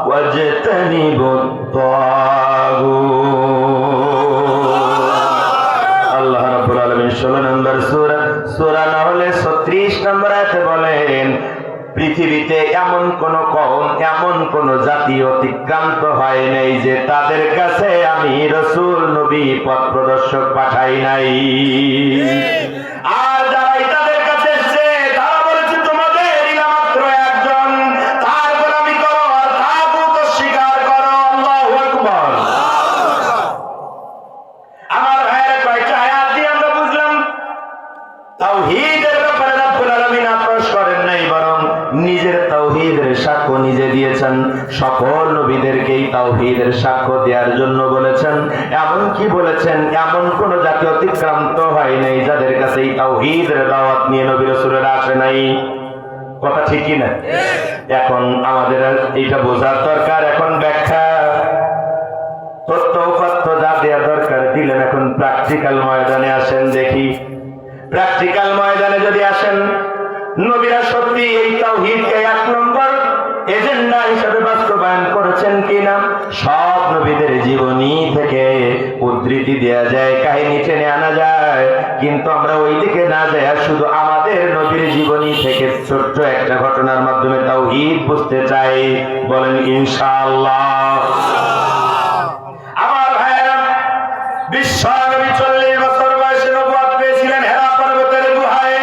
ওয়াজতানিবুত তাগুত। আল্লাহ রাব্বুল আলামিন 16 নম্বর সূরা নাহলে 36 নম্বর আয়াতে বলেন, পৃথিবীতে এমন কোন কওম, এমন কোন জাতি অতিক্রান্ত হয় নাই যে তাদের কাছে আমি রাসূল নবী পথ প্রদর্শক পাঠাই নাই। আর যারাই তাদের কাছে এসেছে, তারা বলেছে তোমাদের ইলাহ মাত্র একজন, তার গোলামি করো আর তাগুত স্বীকার করো। আল্লাহু আকবার। আমার ভাইয়েরা, কয়েকটা আয়াত দিয়ে আমরা বুঝলাম তাওহীদের ব্যাপারে রব্বুল আলামিন আপোষ করেন নাই, বরং নিজের তাওহীদের সাক্ষ্য নিজে দিয়েছেন। সকল নবীদেরকেই তাওহীদের সাক্ষ্য দেওয়ার জন্য বলেছেন। এমন কি বলেছেন, এমন কোন জাতি অতিক্রান্ত হয় নাই যাদের কাছে এই তাওহীদের দাওয়াত নিয়ে নবী রাসূলেরা আসে নাই। কথা ঠিক কি না? এখন আমাদের এইটা বোঝার দরকার। এখন ব্যাখ্যা, তথ্য উপাত্ত যা দেওয়া দরকার দিলেন। এখন প্র্যাকটিক্যাল ময়দানে আসেন, দেখি প্র্যাকটিক্যাল ময়দানে যদি আসেন, নবীরা সত্যি এই তাওহীদকে 1 নম্বর এজেন্ডা হিসেবে বাস্তবায়ন করেছেন কিনা? সব নবীদের জীবনী থেকে উদ্ধৃতি দেয়া যায়, কাহিনী টেনে আনা যায়, কিন্তু আমরা ওই দিকে না যাই, শুধু আমাদের নবীর জীবনী থেকে ছোট্ট একটা ঘটনার মাধ্যমে তাওহীদ বুঝতে চাই। বলেন ইনশাআল্লাহ। আমার ভাইয়েরা, বিশ্ব নবী 40 বছর বয়সে নবুয়ত পেয়েছিলেন হেরা পর্বতের গুহায়।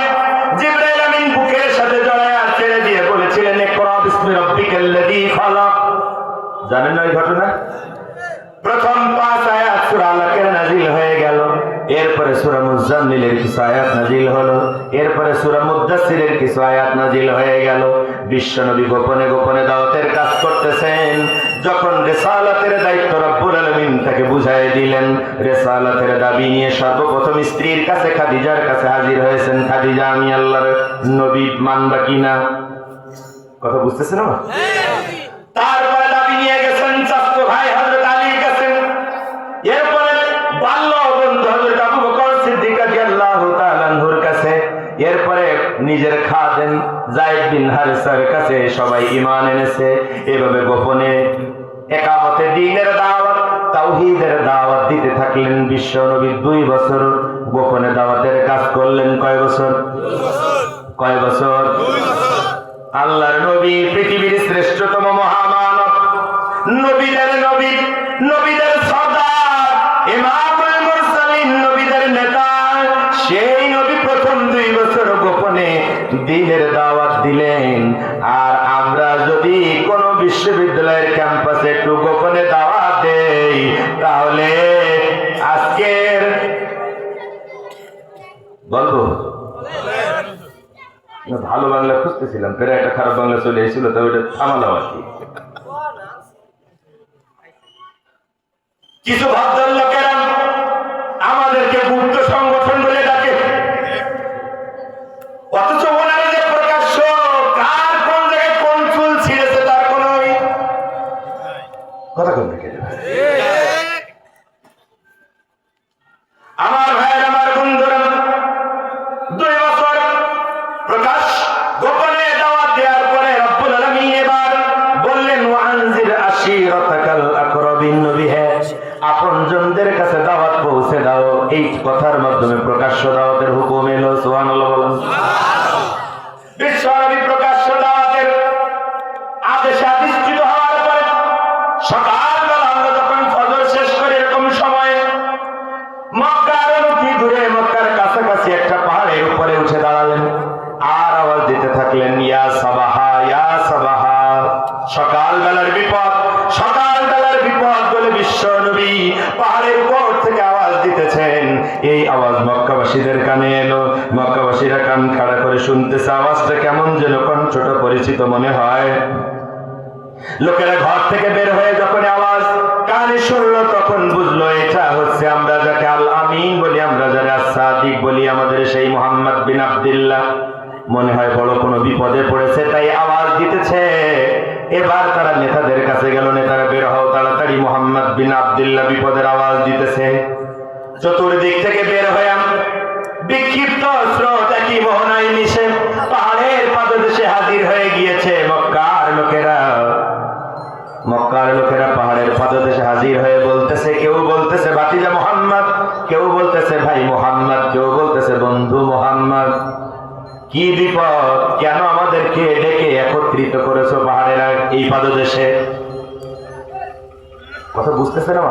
জিবরাইল আমিন বুকের সাথে জড়ায় ছেড়ে দিয়ে বলেছিলেন, ইকরা বিসমি রাব্বিকাল্লাযী খালাক। জানেন না এই ঘটনা? প্রথম 5 আয়াত সূরা আলাকের নাযিল হয়ে গেল। এরপরে সূরা মুজাম্মিলের কিছু আয়াত নাজিল হলো, এরপরে সূরা মুদ্দাসসিরের কিছু আয়াত নাজিল হয়ে গেল। বিশ্বনবী গোপনে গোপনে দাওয়াতের কাজ করতেছেন। যখন রিসালাতের দায়িত্ব রব্বুল আলামিন তাকে বুঝাই দিলেন, রিসালাতের দাবি নিয়ে সর্বপ্রথম স্ত্রীর কাছে খাদিজার কাছে হাজির হয়েছেন। খাদিজা, আমি আল্লাহর নবী মানবা কিনা? কথা বুঝতেছেন না? তারপরে দাবি নিয়ে গেছেন চাচতো ভাই হযরত আলীর কাছে। এরপরে বাল্য বন্ধু হযরত আবু বকর সিদ্দিক রাদিয়াল্লাহু তাআলা আনহুর কাছে। এরপরে নিজের খাদেম যায়েদ বিন হারিসার কাছে সবাই ঈমান এনেছে। এভাবে গোপনে একামতে দ্বীনের দাওয়াত, তাওহীদের দাওয়াত দিতে থাকলেন। বিশ্ব নবী 2 বছর গোপনে দাওয়াতের কাজ করলেন। কয় বছর? কয় বছর? 2 বছর। আল্লাহর নবী পৃথিবীর শ্রেষ্ঠতম মহামানব, নবীদের নবী, নবীদের সর্দার, ইমামুল মুরসালিন, নবীদের নেতা, সেই নবী প্রথম 2 বছর গোপনে দ্বীনের দাওয়াত দিলেন। আর আমরা যদি কোন বিশ্ববিদ্যালয়ের ক্যাম্পাসে একটু গোপনে দাওয়াত দেই, তাহলে আজকের বলবো ভালো বাংলা খুঁজতেছিলাম, ফের একটা খারাপ বাংলা চলে এসেছিল, তবে এটা থামালাম আর কি। কিছু ভদ্রলোকেরা আমাদেরকে গুপ্ত সংগঠন বলে ডাকে, অথচ ওনারা যে প্রকাশ্য কার কোন জায়গায় কোন চুল ছিঁড়েছে তার কোন কথা কোন দিকে। আমার ভাইয়ের, আমার বন্ধুরা, 2 বছর প্রকাশ গোপনে দাওয়াত দেওয়ার পরে রব্বুল আলামিন এবার বললেন, ওয়ানজির আশিরাতাকাল আকরাবিন, নবী হে আপনজনদের কাছে দাওয়াত পৌঁছে দাও। এই কথার মাধ্যমে প্রকাশ্য দাওয়াতের হুকুম এলো। সুবহানাল্লাহ বলেন। বিশ্বনবী প্রকাশ্য দাওয়াতের আদেশে আদিষ্ঠিত হওয়ার পরে সকালবেলা আমরা যখন ফজর শেষ করে এরকম সময় মক্কার অতি দূরে, মক্কার কাছাকাছি একটা পাহাড়ের উপরে উঠে দাঁড়ালেন আর আওয়াজ দিতে থাকলেন, ইয়া সাবাহা, ইয়া সাবাহা, সকালবেলার বিপদ, সকালবেলার বিপদ বলে বিশ্ব নবী পাহাড়ের উপর থেকে আওয়াজ দিতেছেন। এই আওয়াজ মক্কাবাসীদের কানে এলো। মক্কাবাসীরা কান খাড়া করে শুনতেছে। আওয়াজটা কেমন যেন কণ্ঠটা পরিচিত মনে হয়। লোকেরা ঘর থেকে বের হয়ে যখন আওয়াজ কানে শুনলো, তখন বুঝলো এটা হচ্ছে আমরা যাকে আল আমিন বলি, আমরা যারা সাদিক বলি, আমাদের সেই মুহাম্মদ বিন আব্দুল্লাহ। মনে হয় বড় কোনো বিপদে পড়েছে, তাই আওয়াজ দিতেছে। এবার তারা নেতাদের কাছে গেল, নেতারা বের হও তাড়াতাড়ি, মুহাম্মদ বিন আব্দুল্লাহ বিপদের আওয়াজ দিতেছে। চতুর্দিক থেকে বের হয়ে বিক্ষিপ্ত স্রোত একই মোহনায় মিশে পাহাড়ের পাদদেশে হাজির হয়ে গিয়েছে। মক্কার লোকেরা পাহাড়ের পাদদেশে হাজির হয়ে বলতেছে, কেউ বলতেছে ভাতিজা মুহাম্মদ, কেউ বলতেছে ভাই মুহাম্মদ, কেউ বলতেছে বন্ধু মুহাম্মদ, কি বিপদ, কেন আমাদেরকে ডেকে একত্রিত করেছো পাহাড়ের এই পাদদেশে? কথা বুঝতেছে না?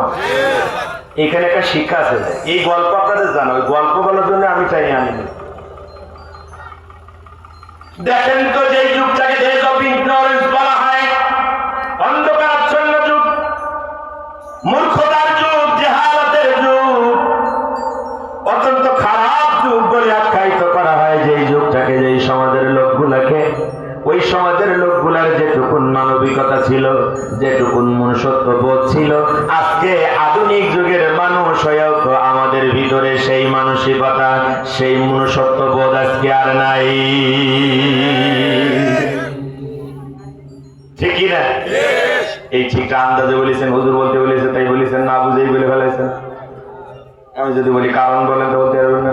এখানে একটা শিক্ষা আছে। এই গল্প আপনাদের জানো, ওই গল্প বলার জন্য আমি চাই আনিনি। দেখেন তো, যে যুগটাকে ডেজ অফ ইগনোরেন্স বলা হয়, অন্ধকারাচ্ছন্ন যুগ, মূর্খতার যুগ, জাহালাতের যুগ, অত্যন্ত খারাপ যুগ বলে আখ্যায়িত করা হয়। যেই যুগটাকে, যেই সমাজের লোকগুলাকে, ওই সমাজের লোকগুলার যেটুকুন মানবিকতা ছিল, যেটুকুন মনুষ্যত্ব বোধ ছিল, আজকে আধুনিক যুগের মানুষ হয়েও তো আমাদের ভিতরে সেই মানসিকতা, সেই মনুষ্যত্ব বোধ আজকে আর নাই। ঠিক কি না? এই ঠিকটা আন্দাজে বলেছেন, হুজুর বলতে বলেছে তাই বলেছেন, না বুঝেই বলে ফেলেছেন। আমি যদি বলি কারণ বলেন তো বলতে পারবেন না।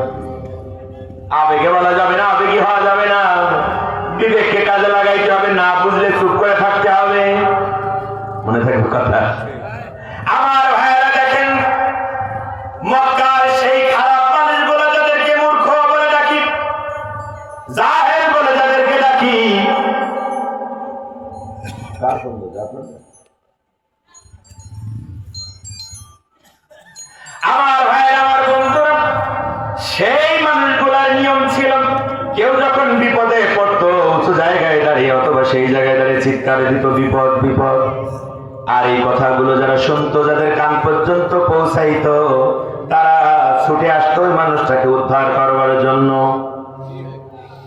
আবেগে বলা যাবে না, আবেগী হওয়া যাবে না, বিবেককে কাজে লাগাইতে হবে, না বুঝলে চুপ করে থাকতে হবে। মনে থাকবে কথা। আমার ভাইয়েরা দেখেন, মক্কার সেই খারাপ মানুষগুলো যাদেরকে মূর্খ বলে ডাকি, জাহেল বলে যাদেরকে ডাকি, আমার ভাইয়েরা, আমার বন্ধুরা, সেই মানুষগুলার নিয়ম ছিল, কেউ যখন বিপদে পড়তো উঁচু জায়গায় দাঁড়িয়ে অথবা সেই জায়গায় দাঁড়িয়ে চিৎকার দিত, বিপদ বিপদ। আর এই কথাগুলো যারা শুনতো, যাদের কান পর্যন্ত পৌঁছাইতো, তারা ছুটে আসতো ওই মানুষটাকে উদ্ধার করবার জন্য।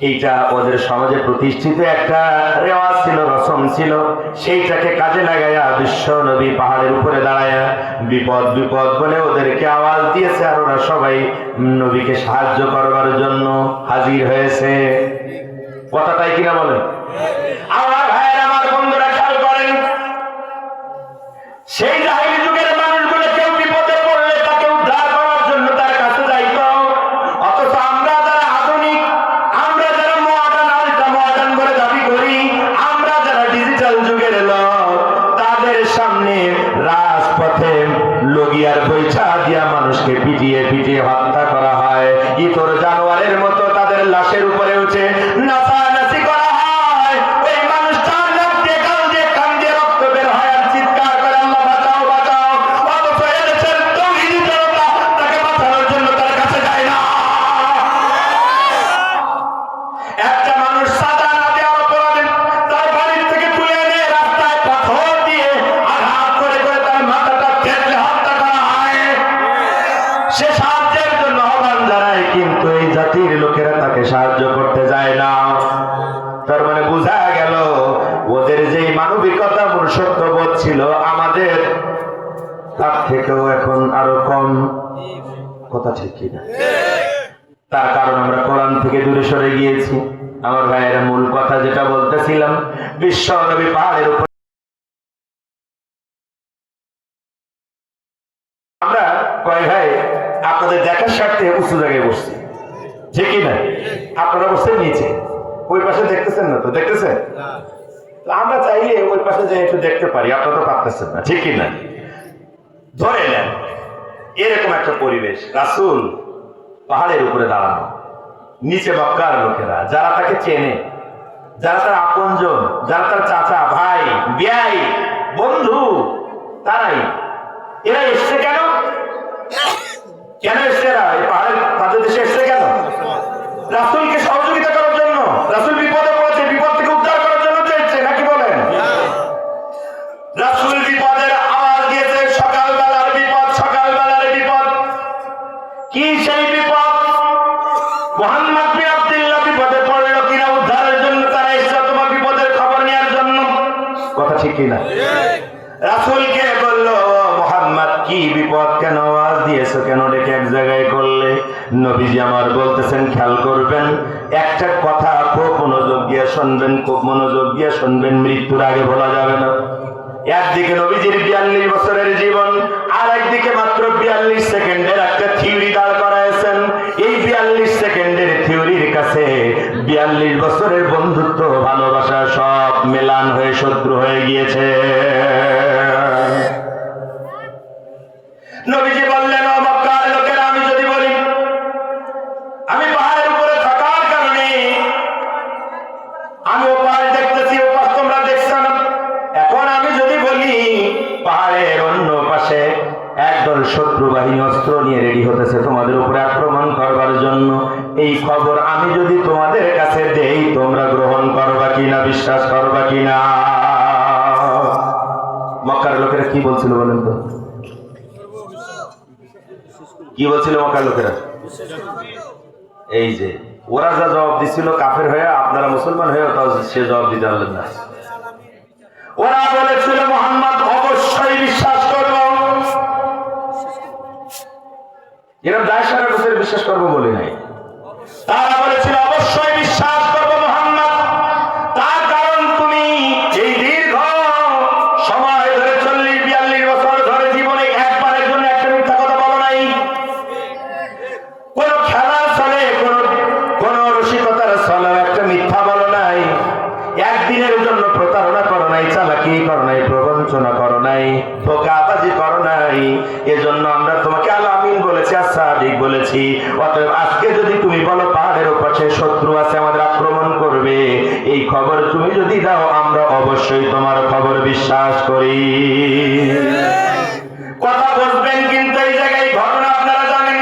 এইটা ওদের সমাজে প্রতিষ্ঠিত একটা রেওয়াজ ছিল, রসম ছিল। সেইটাকে কাজে লাগাইয়া বিশ্ব নবী পাহাড়ের উপরে দাঁড়ায়া বিপদ বিপদ বলে ওদেরকে আওয়াজ দিয়েছে, আর ওরা সবাই নবীকে সাহায্য করবার জন্য হাজির হয়েছে। কথাটাই কিনা বলেন? আমার ভাইয়ের, আমার বন্ধুরা খেয়াল করেন, সেই জাহিলি যুগের মানুষগুলো কেউ বিপদে পড়লে তাকে উদ্ধার করার জন্য তার কাছে যাইত। অথচ আমরা যারা আধুনিক, আমরা যারা মডার্ন বলে দাবি করি, আমরা যারা ডিজিটাল যুগের লোক, তাদের সামনে রাজপথে লগিয়ার বৈঠা দিয়া মানুষকে পিটিয়ে পিটিয়ে হত্যা করা হয়। ইতর জানোয়ারের মতো তাদের লাশের উপরে উঠে নাচানাচি করা হয়। ওই মানুষটার নাক দিয়ে গাল দিয়ে কান দিয়ে রক্ত বের হয় আর চিৎকার করে আল্লাহ বাঁচাও বাঁচাও। অথচ এদেশের তৌহিদি জনতা তাকে বাঁচানোর জন্য তার কাছে যায় না। একটা মানুষ সাজা না দেওয়ার অপরাধে তার বাড়ির থেকে তুলে এনে রাস্তায় পাথর দিয়ে আঘাত করে করে তার মাথাটা থেতলে হত্যা করা হয়। সে সাহায্যের জন্য আহ্বান জানায়, কিন্তু এই জাতির লোকেরা তাকে সাহায্য করতে যায় না। তার মানে বোঝা গেল ওদের যে মানবিকতা মনুষ্যত্ববোধ ছিল আমাদের তার থেকেও এখন আরো কম। কথা ঠিক কিনা? তার কারণ আমরা কোরআন থেকে দূরে সরে গিয়েছি। আমার ভাইয়েরা, মূল কথা যেটা বলতেছিলাম, বিশ্ব নবী পাহাড়ের উপর আমরা কয় ভাই আপনাদের দেখার স্বার্থে উঁচু জায়গায় বসছি, ঠিক কিনা? আপনারা বসছেন নিচে, ওই পাশে দেখতেছেন না তো? দেখতেছেন? আমরা চাইলে ওই পাশে যাই একটু দেখতে পারি, আপনারা তো পারতেছেন না, ঠিক কিনা? ধরে নেন এরকম একটা পরিবেশ, রাসূল পাহাড়ের উপরে দাঁড়ানো, নিচে মক্কার লোকেরা যারা তাকে চেনে, যারা তার আপনজন, যারা তার চাচা, ভাই, বিয়াই, বন্ধু, তারাই। এরা এসছে কেন? কেন এসছে এরা? এই পাহাড়ের তাদের দেশে এসছে কেন? রাসূলকে সহযোগিতা করার জন্য। রাসূল বিপদে পড়েছে, বিপদ থেকে উদ্ধার করার জন্য চেয়েছে, নাকি বলেন? রাসূল বিপদের আওয়াজ দিয়েছে, সকালবেলার বিপদ, সকালবেলার বিপদ। কি সেই বিপদ? মুহাম্মদ বিন আব্দুল্লাহ বিপদে পড়লো কিনা উদ্ধারের জন্য তারা এসেছে, তোমার বিপদের খবর নেওয়ার জন্য। কথা ঠিক কিনা? রাসূলকে বললো, মুহাম্মদ কি বিপদ, কেন আওয়াজ দিয়েছো, কেন ডেকে এক জায়গায় করলে? নবীজি আমার বলতেছেন, খেয়াল করবেন, একটা কথা খুব মনোযোগ দিয়ে শুনবেন, খুব মনোযোগ দিয়ে শুনবেন, মৃত্যুর আগে বলা যাবে না। একদিকে নবীজির 42 বছরের জীবন, আর একদিকে মাত্র 42 সেকেন্ডের একটা থিওরি দাঁড় করাইছেন। এই 42 সেকেন্ডের থিওরির কাছে 42 বছরের বন্ধুত্ব, ভালোবাসা সব মেলান হয়ে শত্রু হয়ে গিয়েছে। নবীজি বললেন, ও মক্কার লোকেরা, আমি যদি বলি আমি পাহাড়ের উপরে থাকার কারণে আমি ও পাহাড় দেখতেছি, ও পাশ তোমরা দেখছো না। এখন আমি যদি বলি পাহাড়ের অন্য পাশে একদল শত্রু বাহিনী অস্ত্র নিয়ে রেডি হতেছে তোমাদের উপরে আক্রমণ করবার জন্য, এই খবর আমি যদি তোমাদের কাছে দেই, তোমরা গ্রহণ করবা কিনা, বিশ্বাস করবা কিনা? মক্কার লোকেরা কি বলছিল বলেন তো? কি বলছিল মক্কার লোকেরা? এই যে ওরা যা জবাব দিচ্ছিল কাফের হয়ে, আপনারা মুসলমান হয়ে তাও সে জবাব দিতে পারলেন না। ওরা বলেছিল মুহাম্মদ অবশ্যই বিশ্বাস করব। এরকম 10 বছর বিশ্বাস করবো বলে নাই, তারা বলেছিল অবশ্যই বিশ্বাস করবো মুহাম্মদ। তার কারণ তুমি এই দীর্ঘ সময় ধরে 40-42 বছর ধরে জীবনে একবারের জন্য একটা মিথ্যা কথা বলো নাই। কোন খেলার ছলে, কোন রসিকতার ছলে একটা মিথ্যা বলো নাই। একদিনের জন্য প্রতারণা করো নাই, চালাকি করো নাই, প্রবঞ্চনা করো নাই, ধোঁকাবাজি করো নাই। এজন্য আমরা তোমাকে আল আমিন বলেছি, as-সাদিক বলেছি। অতএব আজকে যদি তুমি বলো পাহাড়ের ওপাশে শত্রু আছে, আমাদের আক্রমণ করবে, এই খবর তুমি যদি দাও, আমরা অবশ্যই তোমার খবর বিশ্বাস করি। কথা বুঝবেন, কিন্তু এই জায়গায় ঘটনা আপনারা জানেন।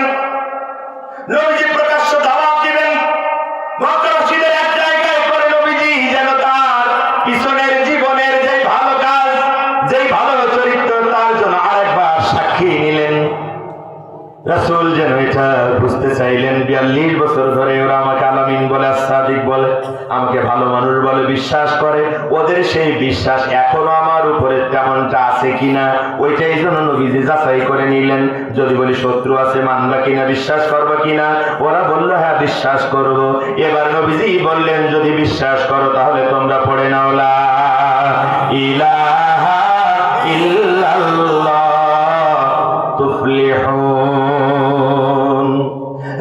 নবীজি প্রকাশ্য দাওয়াত দিবেন, মক্কাবাসীদের এক জায়গায় করে নবীজি যেন তার পিছনের জীবনের যে ভালো কাজ, যে ভালো চরিত্র, তার জন্য আরেকবার সাক্ষী নিলেন। রাসূল যেন এটা বলতে চাইলেন 42 বছর ধরে ওরা আমাকে আলামিন বলে, সাদিক বলে, আমাকে ভালো মানুষ বলে, বিশ্বাস করে। ওদের সেই বিশ্বাস এখনো আমার উপরে তেমনটা আছে কিনা ওইটাই জন্য নবীজি যাচাই করে নিলেন। যদি বলি শত্রু আছে, মানবা কিনা, বিশ্বাস করবা কিনা? ওরা বললো হ্যাঁ বিশ্বাস করব। এবার নবীজি বললেন, যদি বিশ্বাস করো তাহলে তোমরা পড়ে নাও লা ইলাহা ইল্লাল্লাহ তুফলিহুন।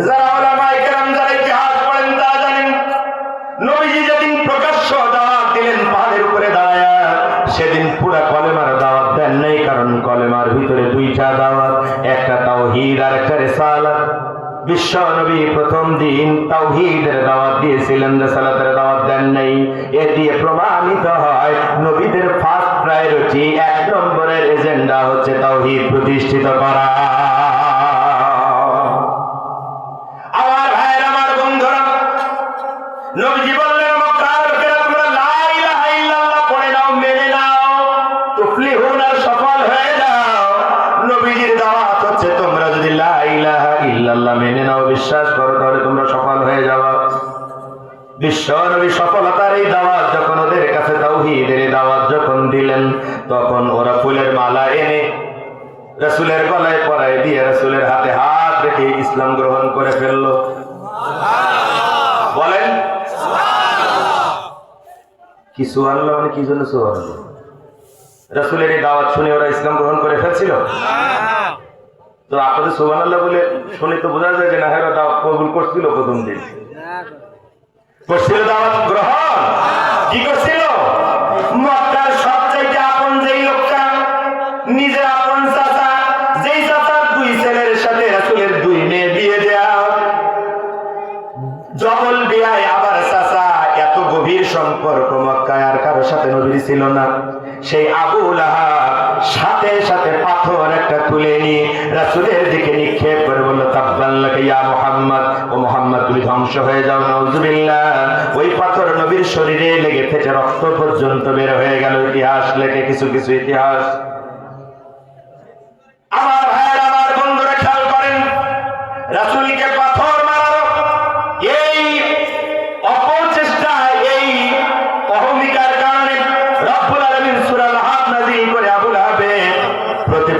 যারা উলামায়ে কেরাম যারা ইতিহাস পড়েন তারা জানেন, নবীজি যেদিন প্রকাশ্য দাওয়াত দিলেন পাহাড়ের উপরে দাঁড়ায়া, সেদিন পুরা কলেমার দাওয়াত দেন নাই। কারণ কলেমার ভিতরে দুইটা দাওয়াত, একটা তাওহীদ আর একটা রিসালাত। বিশ্ব নবী প্রথম দিন তাওহীদের দাওয়াত দিয়েছিলেন, রিসালাতের দাওয়াত দেন নাই। এ দিয়ে প্রমাণিত হয় নবীদের ফার্স্ট প্রায়োরিটি, 1 নম্বরের এজেন্ডা হচ্ছে তাওহীদ প্রতিষ্ঠিত করা। আমার ভাইয়ের, আমার বন্ধুরা, নবীজি বললেন মক্কার লোকেরা তোমরা লা ইলাহা ইল্লাল্লাহ পড়ে নাও, মেনে নাও, তুফলিহুন, আর সফল হয়ে যাও। নবীজির দাওয়াত হচ্ছে তোমরা যদি লা ইলাহা ইল্লাল্লাহ মেনে নাও, বিশ্বাস করো, তাহলে তোমরা সফল হয়ে যাবে। বিশ্ব নবী সফলতার এই দাওয়াত যখন ওদের কাছে, তাওহীদের এই দাওয়াত যখন দিলেন, তখন ওরা ফুলের মালা এনে রাসূলের গলায় পরায় দিয়ে রাসূলের হাতে হাত রেখে ইসলাম গ্রহণ করে ফেললো। বলেন কি সুবহানাল্লাহ, মানে কি জন্য সুবহানাল্লাহ? রাসূলের এই দাওয়াত শুনে ওরা ইসলাম গ্রহণ করে ফেলছিল। তো আপনাদের সুবহানাল্লাহ বলে শুনে তো বোঝা যায় যে না, এরা দাওয়াত কবুল করছিল। প্রথম দিন করছিল দাওয়াত গ্রহণ। কি করছিল? মক্কার সবচাইতে আপন যেই লোকটা, নিজের আপন চাচা, যেই চাচার 2 ছেলের সাথে রাসূলের 2 মেয়ে বিয়ে দেয়া, জবল বিয়ায় আবার চাচা, এত গভীর সম্পর্ক মক্কায় আর কারোর সাথে নবীর ছিল না। সেই আবু লাহাব সাথে সাথে পাথর একটা তুলে নিয়ে রাসূলের দিকে নিক্ষেপ করে বলল, তাব্বান লাকা ইয়া মুহাম্মদ, ও মুহাম্মদ তুমি ধ্বংস হয়ে যাও, নাউযুবিল্লাহ। ওই পাথর নবীর শরীরে লেগে ফেটে রক্ত পর্যন্ত বের হয়ে গেল। ইতিহাস লেখে কিছু কিছু ইতিহাস। আমার ভাইয়ের, আমার বন্ধুরা খেয়াল করেন, রাসূলকে পাথর মারার এই অপচেষ্টা, এই অহমিকার কারণে রব্বুল আলামিন সূরা লাহাব নাযিল করে আবু লাহাবের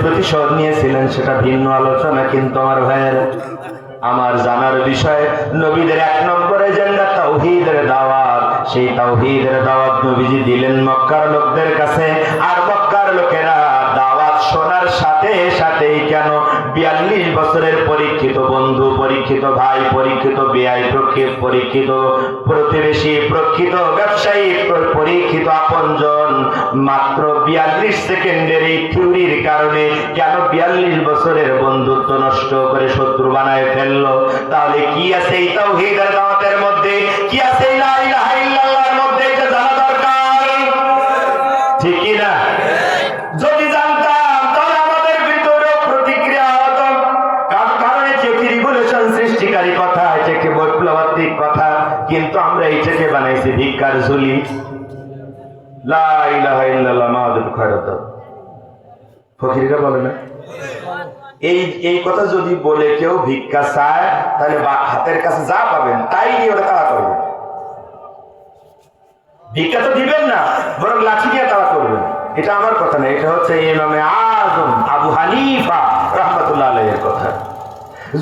প্রতিশোধ নিয়েছিলেন, সেটা ভিন্ন আলোচনা। কিন্তু আমার ভাইয়ের, আমার জানার বিষয়, নবীদের 1 নম্বর এজেন্ডা তাওহীদের দাওয়াত। সেই তাওহীদের দাওয়াত নবীজি দিলেন মক্কার লোকদের কাছে। আর মক্কার লোকেরা দাওয়াত শোনার সাথে সাথেই কেন 42 বছরের পরীক্ষিত বন্ধু, পরীক্ষিত ভাই, পরীক্ষিত বেয়াই, পরীক্ষিত প্রতিবেশী, প্রকৃত ব্যবসায়ী, পরীক্ষিত আপনজন, মাত্র 42 সেকেন্ডের এই থিওরির কারণে কেন 42 বছরের বন্ধুত্ব নষ্ট করে শত্রু বানায় ফেললো? তাহলে কি আছে এই তাওহীদের দাওয়াতের মধ্যে? কি আছে এই লা ইলাহা ইল্লাল্লাহর মধ্যে? এটা জানা দরকার, ঠিক কি না? যদি জানতাম তাহলে আমাদের ভিতরে প্রতিক্রিয়া হতো। কারণ এটি একটি রিভলিউশন সৃষ্টিকারী কথা, এটি একটি বৈপ্লবাত্মক কথা, কিন্তু আমরা এইটাকে বানাইছি ভিক্ষার ঝুলি। লা ইলাহা ইল্লাল্লাহ মাহাদুল খায়রাত, ফকিররা বলে না? এই কথা যদি বলে কেউ ভিক্ষা চায়, তাহলে হাতের কাছে যা পাবেন তাই নিয়ে ওরা তাড়া করবে। ভিক্ষা তো দিবেন না, বরং লাঠি দিয়ে তাড়া করবেন। এটা আমার কথা না, এটা হচ্ছে ইমামে আযম আবু হানিফা রাহমাতুল্লাহ আলাইহির কথা।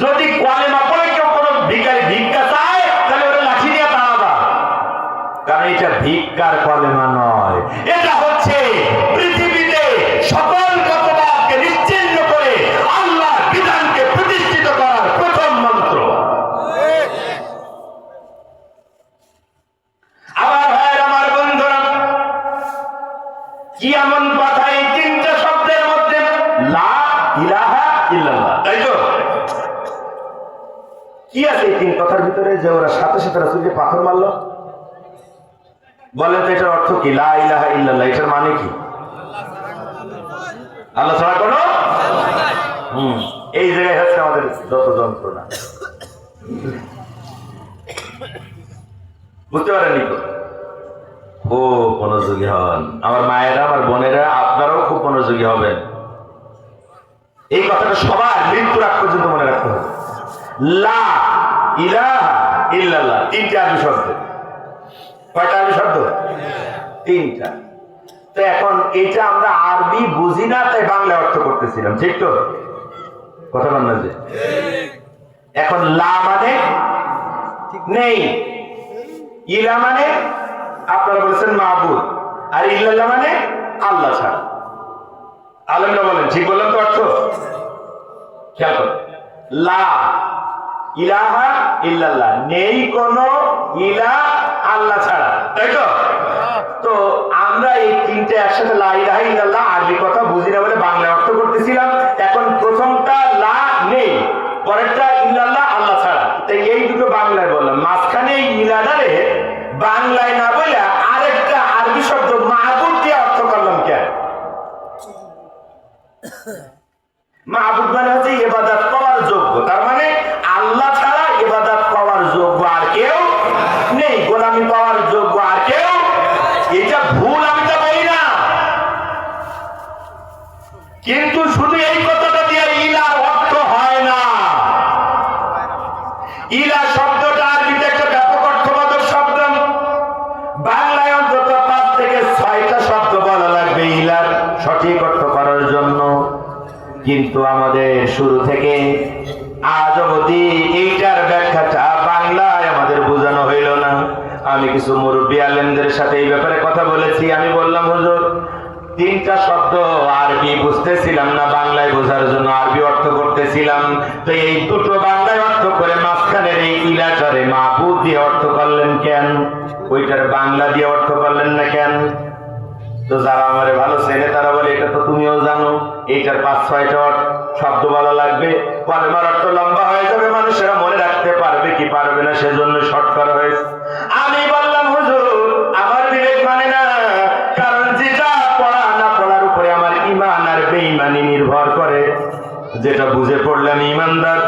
যদি কলেমা পড়ে কেউ কোনো ভিখারি ভিক্ষা চায়, তাহলে ওরা লাঠি দিয়ে তাড়াবা। কারণ এটা ভিক্ষার কলেমা নয়, এটা হচ্ছে পৃথিবীতে সকল মতবাদকে নিশ্চিহ্ন করে আল্লাহর বিধানকে প্রতিষ্ঠিত করার প্রথম মন্ত্র। আমার ভাইয়ের, আমার বন্ধুরা, কি এমন কথা এই 3টা শব্দের মধ্যে? লা ইলাহা ইল্লাল্লাহ, তাই তো? কি আছে এই 3 কথার ভিতরে যে ওরা সাথে সাথে রাসূলকে পাথর মারলো? বলেন তো এটার অর্থ কি? লা ইলাহা ইল্লাল্লাহ এটার মানে কি? আল্লাহ ছাড়া কোনো। এই জায়গায় হচ্ছে আমাদের যত যন্ত্রণা। বুঝতে পারেননি তো? খুব মনোযোগী হন আমার মায়েরা, আমার বোনেরা, আপনারাও খুব মনোযোগী হবেন। এই কথাটা সবার মৃত্যুর আগ পর্যন্ত মনে রাখতে হবে। লা ইলাহা ইল্লাল্লাহ, তিনটা আরবি শব্দ। কয়টা আরবি শব্দ? তিনটা। তো এখন এটা আমরা আরবি বুঝি না, তাই বাংলা অর্থ করতেছিলাম, ঠিক তো? কথা বল না যে। এখন লা মানে নেই, ইলা মানে আপনারা বলেছেন মাবুদ, আর ইল্লাল্লাহ মানে আল্লাহ ছাড়া। আলেমরা বলেন, ঠিক বললাম তো অর্থ? খেয়াল করুন, লা ইলাহা ইল্লাল্লাহ, নেই কোন ইলা আল্লাহ ছাড়া, তাই তো? তো আমরা এই তিনটে একসাথে লা ইলাহা ইল্লাল্লাহ আরবি কথা বুঝি না বলে বাংলা অর্থ করতেছিলাম। এখন প্রথমটা লা নেই, পরেরটা ইল্লাল্লাহ আল্লাহ ছাড়া, তাই এই দুটো বাংলায় বললাম। মাঝখানে ইলাদারে বাংলায় না বলে আরেকটা আরবি শব্দ মাহবুদ দিয়ে অর্থ করলাম কেন? মাহবুদ মানে হচ্ছে ইবাদত পাওয়ার যোগ্য, তার মানে আল্লাহ ছাড়া ইবাদত পাওয়ার যোগ্য আর কেউ নেই, গোলামি পাওয়ার যোগ্য আর কেউ। এটা ভুল আমি তো বলি না, কিন্তু শুধু এই কথাটা দিয়ে ইলার অর্থ হয় না। ইলা শব্দটা আরবিতে একটা ব্যাপক অর্থবোধক শব্দ। বাংলায় অন্তত 5 থেকে 6টা শব্দ বলা লাগবে ইলার সঠিক অর্থ করার জন্য, কিন্তু আমাদের শুরু থেকে আজ অবধি এইটার ব্যাখ্যাটা বাংলায় আমাদের বোঝানো হইল না। আমি কিছু মুরব্বী আলেমদের সাথে এই ব্যাপারে কথা বলেছি। আমি বললাম, হুজুর, 3টা শব্দ আরবি বুঝতেছিলাম না, বাংলায় বোঝার জন্য আরবি অর্থ করতেছিলাম। তো এই দুটো বাংলায় অর্থ করে মাঝখানের এই ইলাটারে মাহবুদ দিয়ে অর্থ করলেন কেন? ওইটার বাংলা দিয়ে অর্থ করলেন না কেন? তো যারা আমারে ভালো চেনে তারা বলে, এটা তো তুমিও জানো, এইটার 5-6টা শব্দ বলা লাগবে, কলেমার অর্থ লম্বা হয়ে যাবে, মানুষেরা মনে রাখতে পারবে কি পারবে না, সেজন্য শর্ট করা হয়েছে। আমি বললাম, হুজুর, আমার বিবেক মানে না, কারণ যেটা পড়া না পড়ার উপরে আমার ঈমান আর বেঈমানি নির্ভর করে। যেটা বুঝে পড়লে আমি ঈমানদার,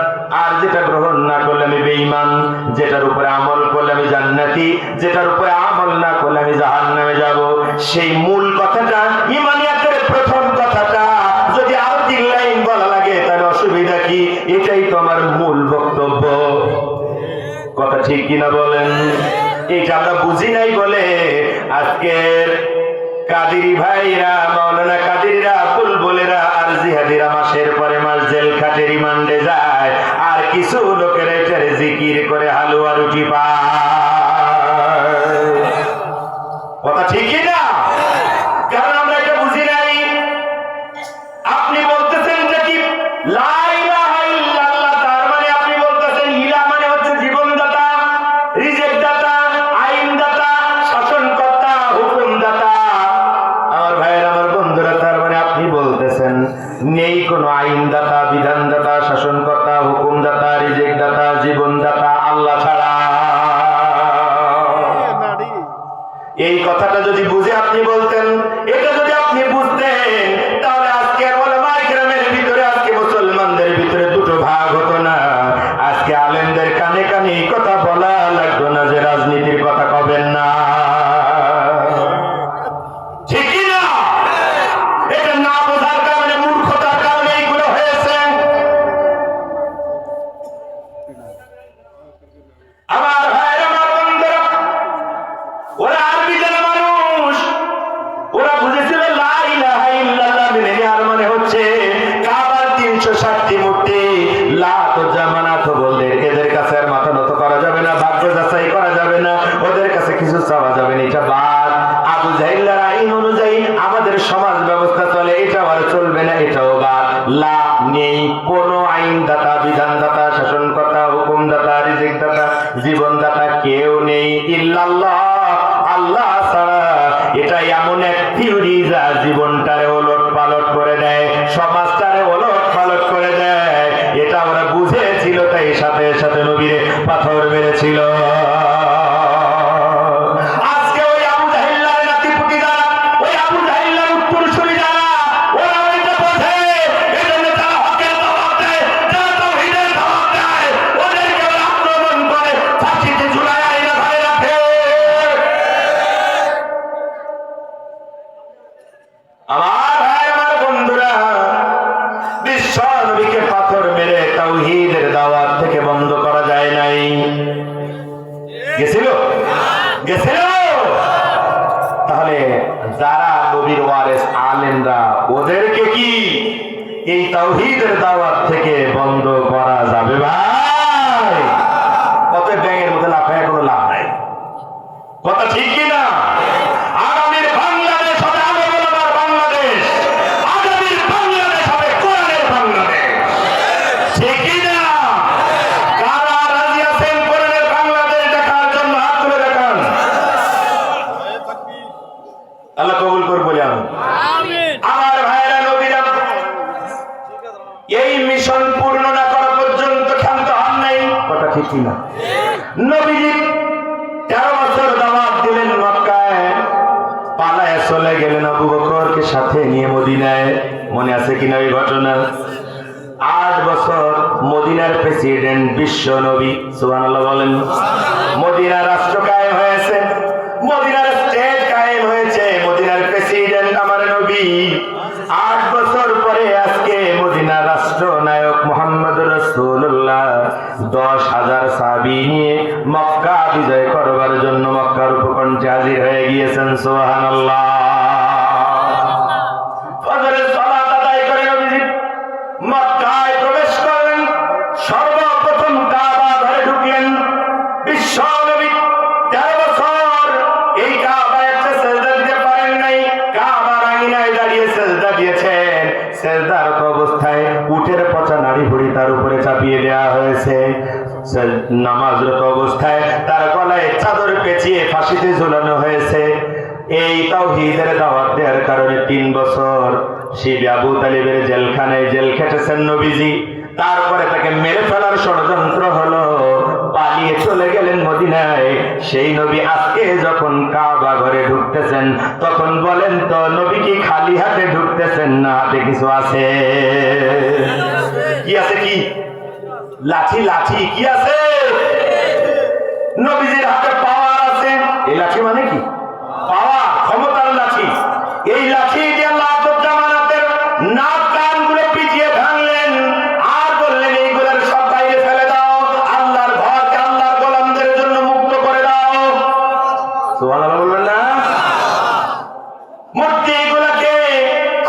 আর যেটা গ্রহণ না করলে আমি বেঈমান। যেটার উপরে আমল করলে আমি জান্নাতি, যেটার উপরে আমল না করলে আমি জাহান্নামে যাব। সেই মূল কথাটা, ঈমানিয়াতের প্রথম কথাটা যদি আরো 3 লাইন বলা লাগে তাহলে অসুবিধা কি? এটাই তো আমার মূল বক্তব্য। কথা ঠিক কিনা বলেন? এটা আমরা বুঝি নাই বলে আজকের কাদেরি ভাইরা, মাওলানা কাদেরিরা, বুলবুলেরা আর জিহাদিরা মাসের পরে মাস জেল খাটে, রিমান্ডে যায়, আর কিছু লোকের এটার জিকির করে হালুয়া রুটি পায়। কথা ঠিকই না? কারণ আমরা এটা বুঝি নাই। আপনি বলতেছেন যে কি লা ইলাহা ইল্লাল্লাহ, তার মানে আপনি বলতেছেন ইলা মানে হচ্ছে জীবনদাতা, রিজিক দাতা, আইন দাতা, শাসনকর্তা, হুকুমদাতা। আমার ভাইয়ের, আমার বন্ধুরা, তার মানে আপনি বলতেছেন নেই কোনো আইনদাতা, বিধানদাতা, শাসনকর্তা, হুকুমদাতা, রিজিক দাতা, জীবনদাতা আল্লাহ ছাড়া। এই কথাটা যদি বুঝে আপনি বলতেন, এটা যদি আপনি বুঝতেন, তাহলে আজকে ওলামায়ে কেরামের ভিতরে, আজকে মুসলমানদের ভিতরে দুটো ভাগ হতো না। আজকে আলেমদের কানে কানে এই কথা বলা লাগতো না যে রাজনীতির কথা কবেন না। ঠিকই না? এটা না বোঝার কারণে, মূর্খতার কারণে এইগুলো হয়েছে। আমার ভাইয়ের, আমার বন্ধুরা, ওরা আরবি জানা মানুষ, ওরা বুঝেছিল লা ইলাহা ইল্লাল্লাহ মেনে নেওয়ার মানে হচ্ছে কাবার 360টি মূর্তি, লাত ও জামানাত বললে এদের কাছে আর মাথা নত করা যাবে না, ভাগ্য যাচাই করা যাবে না, ওদের কাছে কিছু চাওয়া যাবে না, এটা বাদ। আবু জাহিলের আইন অনুযায়ী আমাদের সমাজ ব্যবস্থা চলে, এটাও আর চলবে না, এটাও বাদ। লা নেই কোনো আইনদাতা, বিধানদাতা, শাসনকর্তা, হুকুমদাতা, রিজিকদাতা, জীবনদাতা কেউ নেই ইল্লাল্লাহ, আল্লাহ ছাড়া। এটা এমন এক থিওরি যা জীবনটারে ওলট পালট করে দেয়, সমাজটারে ওলট পালট করে দেয়। এটা ওরা বুঝেছিল, তাই সাথে সাথে নবীরে পাথর মেরেছিল। আজকে ওই আবু জাহিল্লার নাতিপুতি যারা, ওই আবু জাহিল্লার উত্তরসূরি যারা, ওরা ওইটা বোঝে, এজন্য তারা হকের দাওয়াত দেয়, যারা তাওহীদের দাওয়াত দেয়, ওদেরকে ওরা আক্রমণ করে, ফাঁসিতে ঝুলায় আইনা ধরে রাখে। ওদেরকে কি এই তাওহীদের দাওয়াত থেকে বন্ধ করা যাবে ভাই? কত ব্যাঙের মধ্যে লাফায় কোনো লাভ নাই। কথা ঠিক কিনা? আগামীর বাংলাদেশ হবে আলেম ওলামার বাংলাদেশ, আগামীর বাংলাদেশ হবে কোরআনের বাংলাদেশ। ঠিক কিনা? কারা রাজি আছেন কোরআনের বাংলাদেশ দেখার জন্য? হাত তুলে দেখান। আল্লাহ কবুল করুন বলি আমি। আমার ভাইরা নবীরা এই মিশন পূর্ণ না করা পর্যন্ত ক্ষান্ত হন নাই। কথা ঠিক কিনা? নবীজি 13 বছর দাওয়াত দিলেন মক্কায়, পালায় চলে গেলেন আবু বকরকে সাথে নিয়ে মদিনায়। মনে আছে কিনা এই ঘটনা? 8 বছর মদিনার প্রেসিডেন্ট বিশ্ব নবী, সুবহানাল্লাহ বলেন। মদিনার রাষ্ট্র কায়েম হয়েছে, মদিনার স্টেট কায়েম হয়েছে, মদিনার প্রেসিডেন্ট আমার নবী। 8 বছর পরে আজকে মদিনার রাষ্ট্রনায়ক মুহাম্মদুর রাসূলুল্লাহ 10,000 সাহাবী নিয়ে মক্কা বিজয় করবার জন্য মক্কার উপকণ্ঠে হাজির হয়ে গিয়েছেন। সুবহানাল্লাহ। ফজরের সালাত আদায় করে নবীজি মক্কায় প্রবেশ করলেন। সর্বপ্রথম কাবা ঘরে ঢুকলেন। বিশ্ব নবী 13 বছর এই কাবায় একটা সেজদা দিতে পারেন নাই। কাবার আঙিনায় দাঁড়িয়ে সেজদা দিয়েছেন। সেজদারত অবস্থায় উটের পচা নাড়ি ভুড়ি তার উপরে চাপিয়ে দেওয়া হয়েছে। নামাজরত অবস্থায় তার গলায় চাদর পেঁচিয়ে ফাঁসিতে ঝুলানো হয়েছে। এই তাওহীদের দাওয়াত দেওয়ার কারণে 3 বছর শিবে আবু তালিবের জেলখানায় জেল খেটেছেন নবীজি। তারপরে তাকে মেরে ফেলার ষড়যন্ত্র হলো, পালিয়ে চলে গেলেন মদিনায়। সেই নবী আজকে যখন কাবা ঘরে ঢুকতেছেন তখন বলেন তো নবী কি খালি হাতে ঢুকতেছেন না হাতে কিছু আছে? কি আছে? কি লাঠি? লাঠি কি আছে? নবীজির হাতে পাওয়ার আছে। এই লাঠি মানে কি? পাওয়ার, ক্ষমতার লাঠি। এই লাঠি দিয়ে আল্লাহ জামানাতের নাক কানগুলো পিটিয়ে ভাঙলেন আর বললেন এইগুলোর সব বাইরে ফেলে দাও, আল্লাহর ঘরকে আল্লাহর গোলামদের জন্য মুক্ত করে দাও। সুবহানাল্লাহ বলবেন না? মূর্তিগুলোকে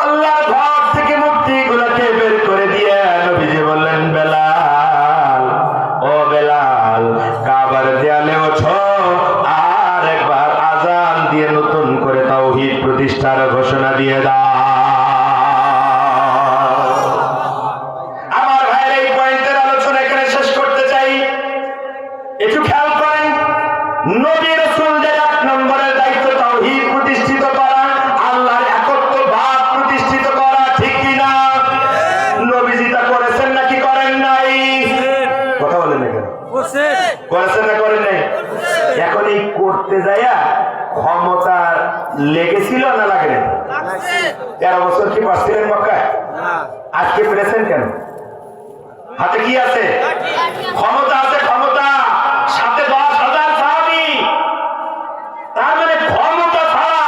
আল্লাহর ঘর থেকে মূর্তিগুলোকে বের করে দিয়ে নবীজি বললেন, বেলাল, ও বেলাল, কাবার দেয়ালে ওঠো আর একবার আযান দিয়ে নতুন করে তাওহীদ প্রতিষ্ঠার ঘোষণা দিয়ে দাও। আমার ভাইয়ের এই পয়েন্টের আলোচনা এখানে শেষ করতে চাই। একটু খেয়াল করেন, নবী রাসূলদের 1 নম্বরের দায়িত্ব তাওহীদ প্রতিষ্ঠিত করা, আল্লাহর একত্ববাদ প্রতিষ্ঠিত করা। ঠিক কিনা? নবীজি তা করেছেন নাকি করেন নাই? কথা বলেন না কেন? করেছেন না করেন নাই? এখন এই করতে যায়া ক্ষমতা লেগেছিল না লাগে না? 13 বছর কি পাচ্ছিলেন মক্কায়? আজকে পেরেছেন কেন? হাতে কি আছে? ক্ষমতা আছে, ক্ষমতা। সাথে 10,000 সাহাবী। তার মানে ক্ষমতা ছাড়া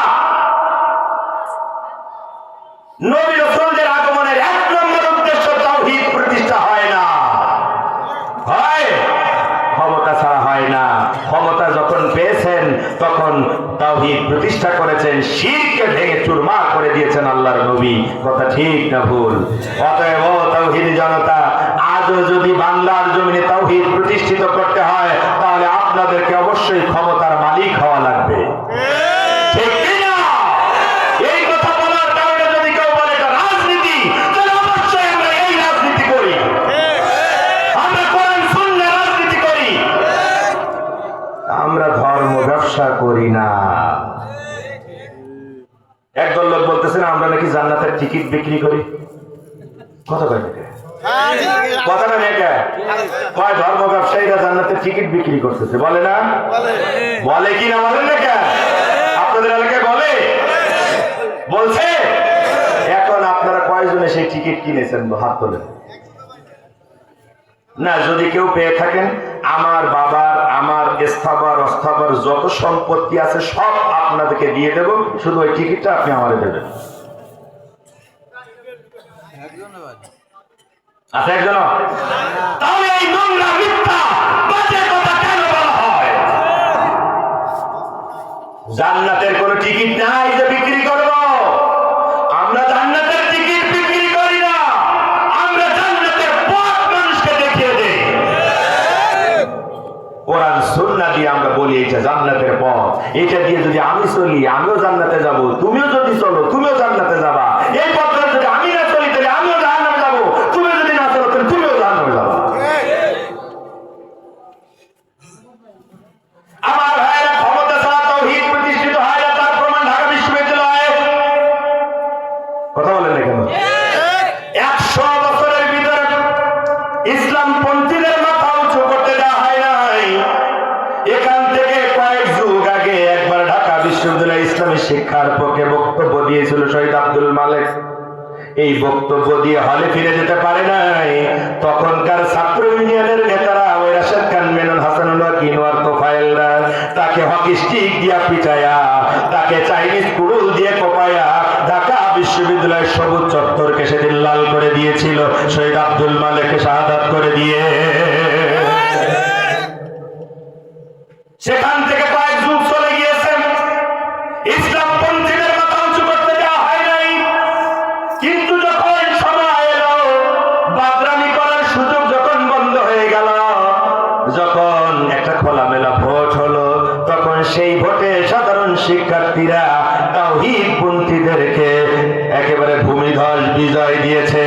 নবী রাসূলদের আগমনের 1 নম্বর উদ্দেশ্য তাওহীদ প্রতিষ্ঠা হয় না, হয় ক্ষমতা ছাড়া হয় না। ক্ষমতা যখন পেয়েছেন তখন তাওহীদ প্রতিষ্ঠা করেছেন, শিরকে ভেঙে চুরমার করে দিয়েছেন আল্লাহর নবী। কথা ঠিক না ভুল? অতএব তাওহীদি জনতা, আজও যদি বাংলার জমিনে তাওহীদ প্রতিষ্ঠিত করতে হয় তাহলে আপনাদেরকে অবশ্যই ক্ষমতার মালিক হওয়া লাগবে। ঠিক কিনা? এই কথা বলার কারণে যদি কেউ বলে এটা রাজনীতি, তাহলে অবশ্যই আমরা এই রাজনীতি করি। আমরা কোরআন সুন্নাহ রাজনীতি করি, আমরা ধর্ম ব্যবসা করি না। একদল লোক বলতেছেন আমরা নাকি জান্নাতের টিকিট বিক্রি করি। কথা কয় নাকি? কথাটা নাকি কয় ধর্ম ব্যবসায়ীরা জান্নাতের টিকিট বিক্রি করতেছে, বলে না? বলে কি না বলেন না? আপনাদের এলাকায় বলে? বলছে? এখন আপনারা কয়জনে সেই টিকিট কিনেছেন? হাত তোলেন না। যদি কেউ পেয়ে থাকেন, আমার বাবার, আমার স্থাবর অস্থাবর যত সম্পত্তি আছে সব আপনাদেরকে দিয়ে দেব, শুধু ওই টিকিটটা আপনি আমারে দেবেন। আছে একজন? তাহলে এই নোংরা মিথ্যা বাজে কথা কেন বলা হয়? জান্নাতের কোনো টিকিট নাই যে বিক্রি করব। আমরা জান্নাতের দিয়ে আমরা বলি এটা জান্নাতের পথ, এটা দিয়ে যদি আমি চলি আমিও জান্নাতে যাব, তুমিও যদি চলো তুমিও জান্নাতে যাবা, এই পথটা যদি আমি না চলি তাহলে আমিও জাহান্নামে যাব, তুমি যদি না চলো তাহলে তুমিও জাহান্নামে যাবা। আমার ভাইরা, ক্ষমতা ছাড়া তাওহীদ প্রতিষ্ঠিত হয় না, তার প্রমাণ ঢাকা বিশ্ববিদ্যালয়ে। কথা বলেন না কেন? 100 বছরের ভিতরে ইসলাম পন্থীদের মাথা উঁচু করতে দেওয়া হয় নাই। এখান থেকে কয়েক যুগ আগে একবার ঢাকা বিশ্ববিদ্যালয়ে ইসলামী শিক্ষার পক্ষে বক্তব্য দিয়েছিল শহীদ আব্দুল মালেক। এই বক্তব্য দিয়ে হলে ফিরে যেতে পারে নাই। তখনকার ছাত্র ইউনিয়নের নেতারা ওই রাশেদ খান, মেনন, হাসানুল হক, ইনওয়ার, তোফায়েলরা তাকে হকি স্টিক দিয়া পিটায়া, তাকে চাইনিজ কুড়ুল দিয়ে কোপায়া ঢাকা বিশ্ববিদ্যালয়ের সবুজ চত্বরকে সেদিন লাল করে দিয়েছিল শহীদ আব্দুল মালেককে শাহাদাত করে দিয়ে। সেখান থেকে কয়েক যুগ চলে গিয়েছে, ইসলাম পন্থীদের মাথা উঁচু করতে দেওয়া হয় নাই। কিন্তু যখন সময় এলো, বাদরামি করার সুযোগ যখন বন্ধ হয়ে গেল, যখন একটা খোলামেলা ভোট হলো, তখন সেই ভোটে সাধারণ শিক্ষার্থীরা তাওহীদ পন্থীদেরকে একেবারে ভূমিধস বিজয় দিয়েছে।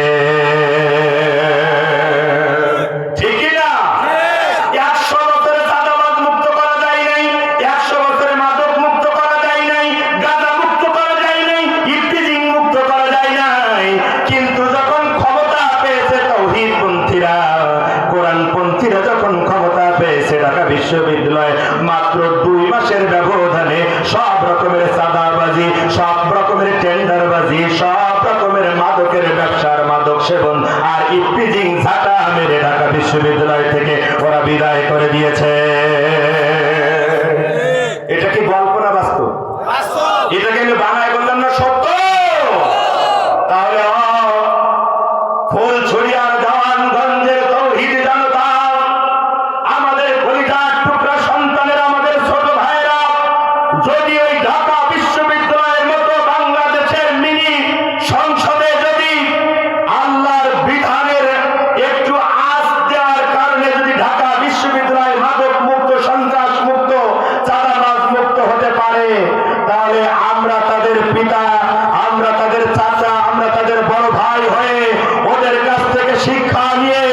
বিশ্ববিদ্যালয় মাত্র 2 মাসের ব্যবধানে সব রকমের চাঁদাবাজি, সব রকমের টেন্ডারবাজি, সব রকমের মাদকের ব্যবসার মাদক সেবন আর ইফটিজিং ঝাঁটা মেরে ঢাকা বিশ্ববিদ্যালয় থেকে ওরা বিদায় করে দিয়েছে। এটা কি গল্প না বাস্তব? এটাকে আমি বানায় বললাম না, সত্য। তাহলে ফুল ছড়িয়ার দেওয়ানগঞ্জের তাওহীদ জনতা, আমাদের কলিজার টুকরা সন্তানের, আমাদের ছোট ভাইরা যদি ওই ঢাকা বিশ্ববিদ্যালয়ের মতো বাংলাদেশের মিনি সংসদে যদি আল্লাহর বিধানের একটু আঁচ দেওয়ার কারণে যদি ঢাকা বিশ্ববিদ্যালয় মাদক মুক্ত, সন্ত্রাস মুক্ত, চাঁদাবাজ মুক্ত হতে পারে, তাহলে আমরা তাদের পিতা, আমরা তাদের চাচা, আমরা তাদের বড় ভাই হয়ে ওদের কাছ থেকে শিক্ষা নিয়ে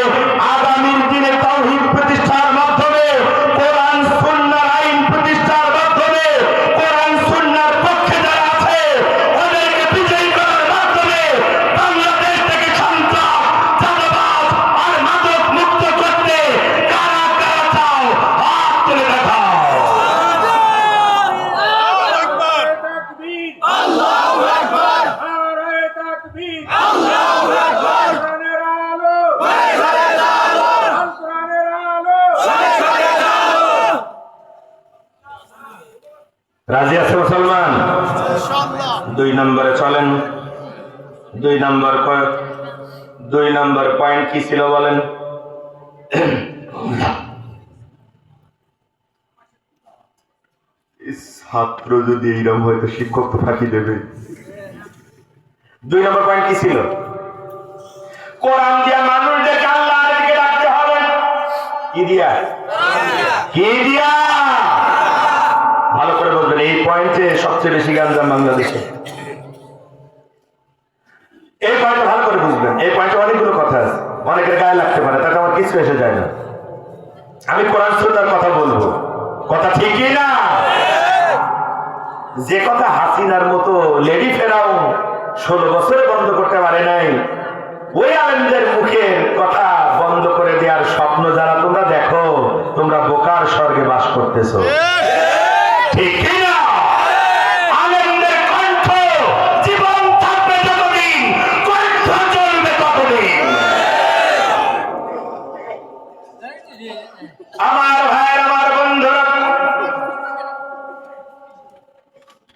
আগামীর দিনে তাওহীদ প্রতিষ্ঠার মাধ্যমে, কোরআন সুন্নাহর আইন প্রতিষ্ঠার মাধ্যমে, কোরআন সুন্নাহর পক্ষে যারা আছে ওদেরকে বিজয়ী করার মাধ্যমে বাংলাদেশ থেকে সন্ত্রাস, চাঁদাবাজ আর মাদক মুক্ত করতে কারা কারা চাও হাত তুলে দেখাও। আল্লাহু আকবার, নারে তাকবীর, আল্লাহু আকবার, কোরআনের আলো, কোরআনের আলো, কোরআনের আলো, কোরআনের আলো। রাজি আছে মুসলমান? ইনশাআল্লাহ। 2 নম্বরে চলেন। 2 নম্বর পয়েন্ট কি ছিল বলেন? ছাত্র যদি এইরকম হয়তো শিক্ষক তো ফাঁকি দেবে। 2 নম্বর পয়েন্ট কি ছিল? কোরআন দিয়া মানুষদেরকে আল্লাহর দিকে ডাকতে হবে। কি দিয়া? কি দিয়া? ভালো করে বলবেন, এই পয়েন্টে সবচেয়ে বেশি গাঞ্জাম বাংলাদেশে। এই পয়েন্টটা ভালো করে বুঝবেন। এই পয়েন্টে অনেকগুলো কথা আছে, অনেকের গায়ে লাগতে পারে, তাতে আমার কিছু এসে যায় না। আমি কোরআন সুন্নাহর কথা বলবো, কথা ঠিকই না? যে কথা হাসিনার মতো লেডি ফেরাউন 16 বছরে বন্ধ করতে পারে নাই, ওই আলেমদের মুখের কথা বন্ধ করে দেওয়ার স্বপ্ন যারা তোমরা দেখো, তোমরা বোকার স্বর্গে বাস করতেছো। ঠিক না? আলেমদের কণ্ঠ জীবন থাকবে যতদিন, কণ্ঠ চলবে ততদিন। আমার ভাই, আমার বন্ধুরা,